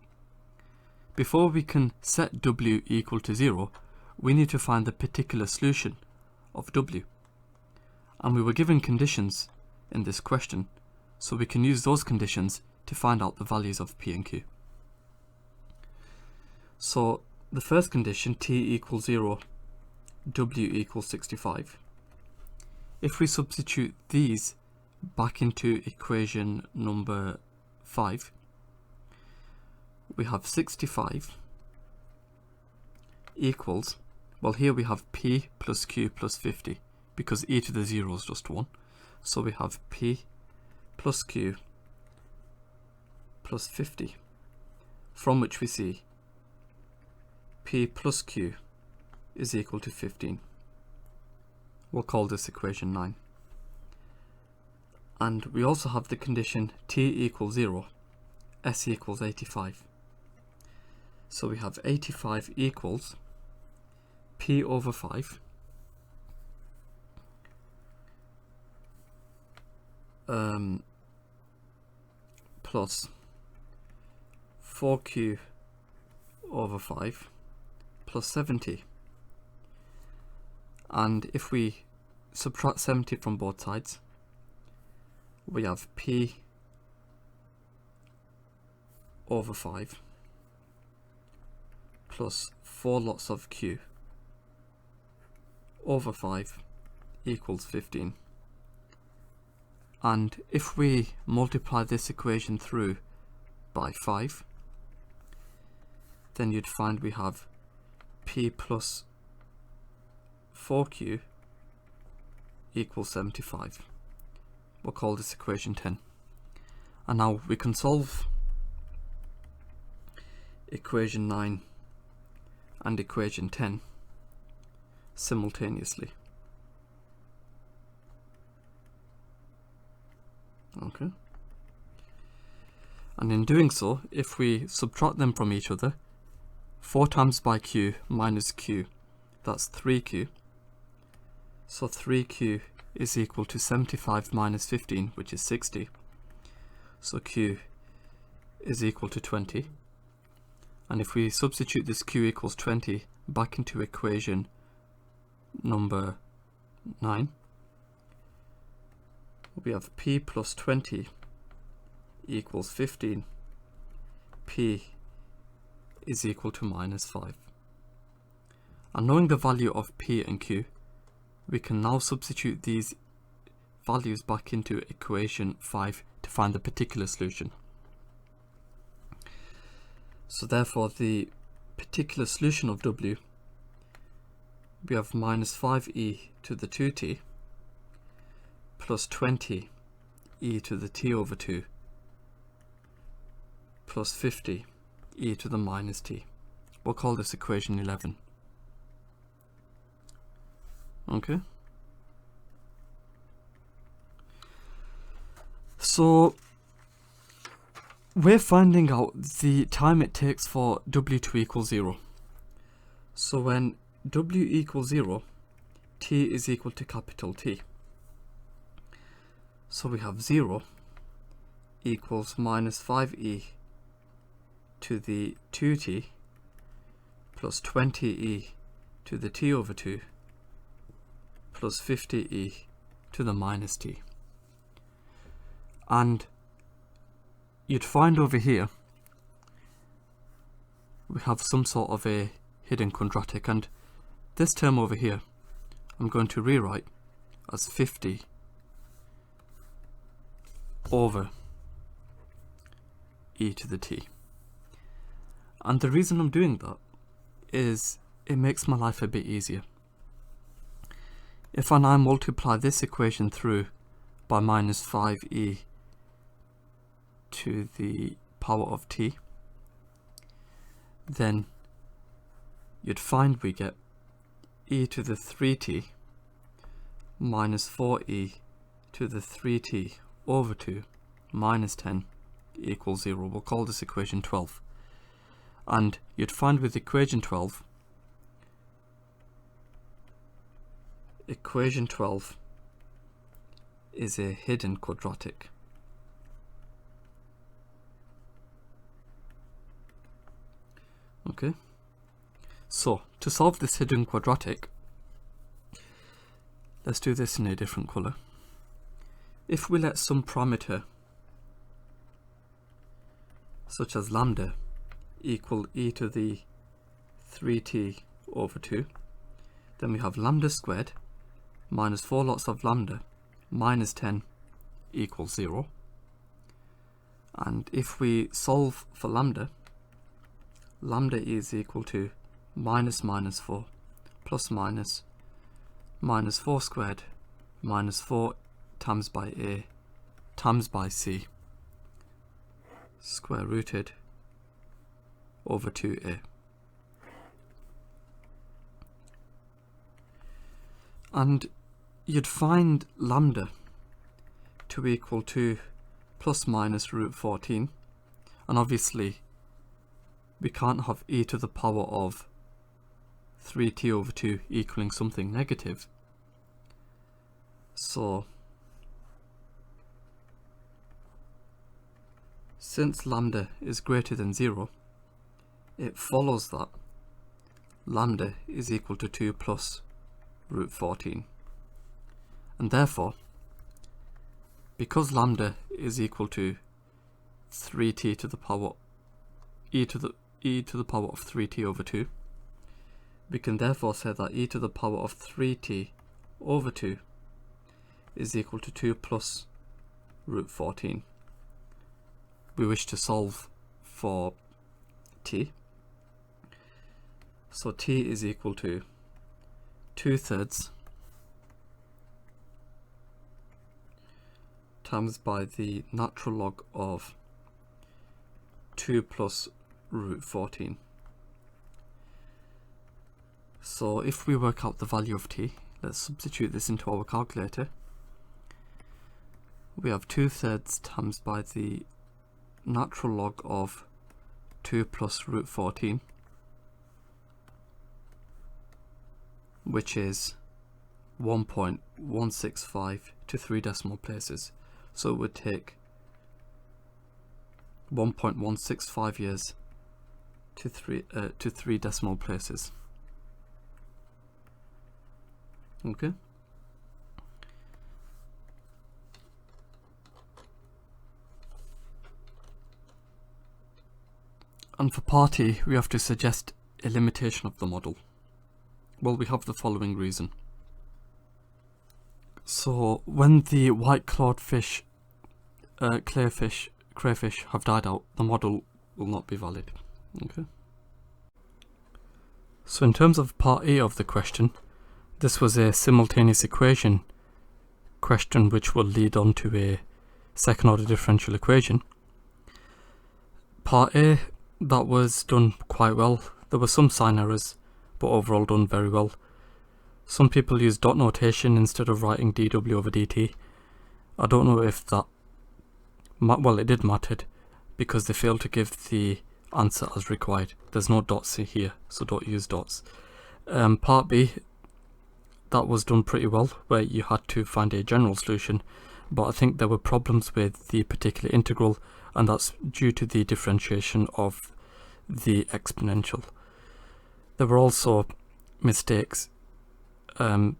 before we can set w equal to 0, we need to find the particular solution of w. And we were given conditions in this question, so we can use those conditions to find out the values of p and q. So the first condition, t equals 0, w equals 65. If we substitute these back into equation number 5, we have 65 equals, well, here we have p plus q plus 50 because e to the 0 is just 1. So we have p plus q plus 50, from which we see p plus q is equal to 15. We'll call this equation 9. And we also have the condition t equals 0, s equals 85. So we have 85 equals p over 5 plus 4q over 5 plus 70. And if we subtract 70 from both sides, we have p over 5 plus 4 lots of q over 5 equals 15. And if we multiply this equation through by 5, then you'd find we have p plus 4q equals 75. We'll call this equation 10. And now we can solve equation 9 and equation 10 simultaneously. Okay. And in doing so, if we subtract them from each other, 4 times by q minus q, that's 3q. So 3q is equal to 75 minus 15, which is 60. So q is equal to 20. And if we substitute this q equals 20 back into equation number 9, we have p plus 20 equals 15, p is equal to minus 5. And knowing the value of P and Q, we can now substitute these values back into equation 5 to find the particular solution. So therefore the particular solution of W, we have minus 5e to the 2t plus 20e to the t over 2 plus 50e to the minus t. We'll call this equation 11. Okay. So we're finding out the time it takes for W to equal 0. So when W equals 0, T is equal to capital T. So we have 0 equals minus 5e to the 2t plus 20e to the t over 2 plus 50e to the minus t. And you'd find over here we have some sort of a hidden quadratic, and this term over here I'm going to rewrite as 50 over e to the t. And the reason I'm doing that is it makes my life a bit easier. If I now multiply this equation through by minus 5e to the power of t, then you'd find we get e to the 3t minus 4e to the 3t over 2 minus 10 equals 0. We'll call this equation 12. And you'd find with equation 12, equation 12 is a hidden quadratic. Okay, so to solve this hidden quadratic, let's do this in a different colour. If we let some parameter such as lambda equal e to the 3t over 2, then we have lambda squared minus 4 lots of lambda minus 10 equals 0. And if we solve for lambda, lambda is equal to minus 4 plus minus 4 squared minus 4 times by a times by c square rooted over 2a. And you'd find lambda to equal to plus minus root 14, and obviously we can't have e to the power of 3t over 2 equaling something negative. So since lambda is greater than 0, it follows that lambda is equal to 2 plus root 14. And therefore, because lambda is equal to 3t to the power e to the power of 3t over 2, we can therefore say that e to the power of 3t over 2 is equal to 2 plus root 14. We wish to solve for t, so t is equal to 2/3 times by the natural log of 2 plus root 14. So if we work out the value of t, let's substitute this into our calculator. We have 2/3 times by the natural log of 2 plus root 14, which is 1.165 to 3 decimal places. So it would take 1.165 years to 3 decimal places. Okay. And for part E, we have to suggest a limitation of the model. Well, we have the following reason. So when the white-clawed fish, crayfish have died out, the model will not be valid. Okay. So in terms of part A of the question, this was a simultaneous equation question which will lead on to a second order differential equation. Part A, that was done quite well. There were some sign errors, but overall done very well. Some people use dot notation instead of writing dw over dt. I don't know if that, well, it did matter because they failed to give the answer as required. There's no dots here, so don't use dots. Part B, that was done pretty well, where you had to find a general solution, but I think there were problems with the particular integral, and that's due to the differentiation of the exponential. There were also mistakes.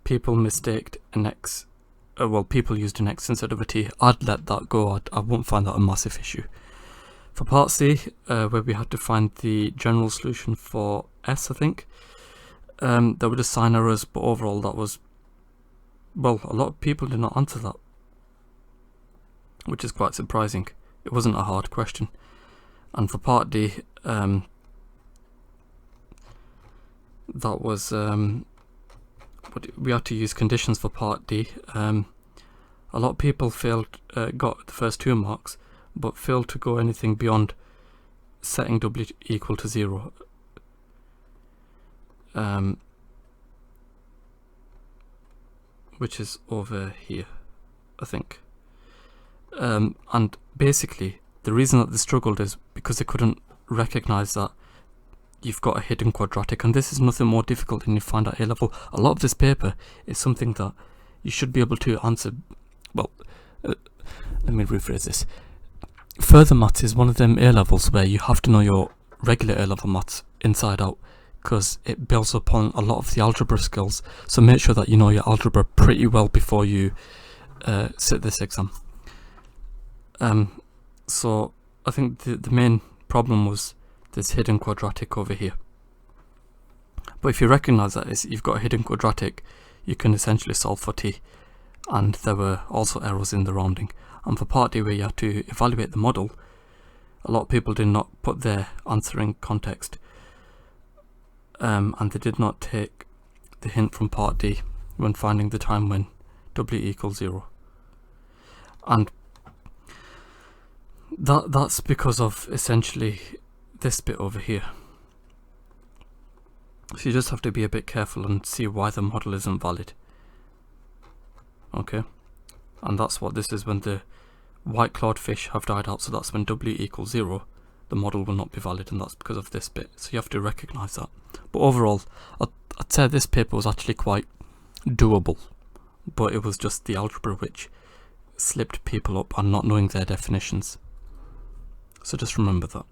People mistaked an x, people used an x instead of a t. I'd let that go. I won't find that a massive issue. For part C, where we had to find the general solution for s, I think, there were just sign errors, but overall that was, well, a lot of people did not answer that, which is quite surprising. It wasn't a hard question. And for part D, that was, we had to use conditions for part D. A lot of people got the first 2 marks, but failed to go anything beyond setting w equal to 0. Which is over here, I think. And basically, the reason that they struggled is because they couldn't recognize that you've got a hidden quadratic, and this is nothing more difficult than you find at A level. A lot of this paper is something that you should be able to answer. Well, let me rephrase this. Further maths is one of them A levels where you have to know your regular A level maths inside out, because it builds upon a lot of the algebra skills. So make sure that you know your algebra pretty well before you sit this exam. So I think the main problem was this hidden quadratic over here. But if you recognize that you've got a hidden quadratic, you can essentially solve for t. And there were also errors in the rounding. And for part D, where you have to evaluate the model, a lot of people did not put their answer in context. And they did not take the hint from part D when finding the time when w equals 0. And that's because of essentially this bit over here. So you just have to be a bit careful and see why the model isn't valid. Okay, and that's what this is, when the white-clawed fish have died out, so that's when w equals 0, the model will not be valid, and that's because of this bit. So you have to recognize that. But overall, I'd say this paper was actually quite doable, but it was just the algebra which slipped people up on not knowing their definitions. So just remember that.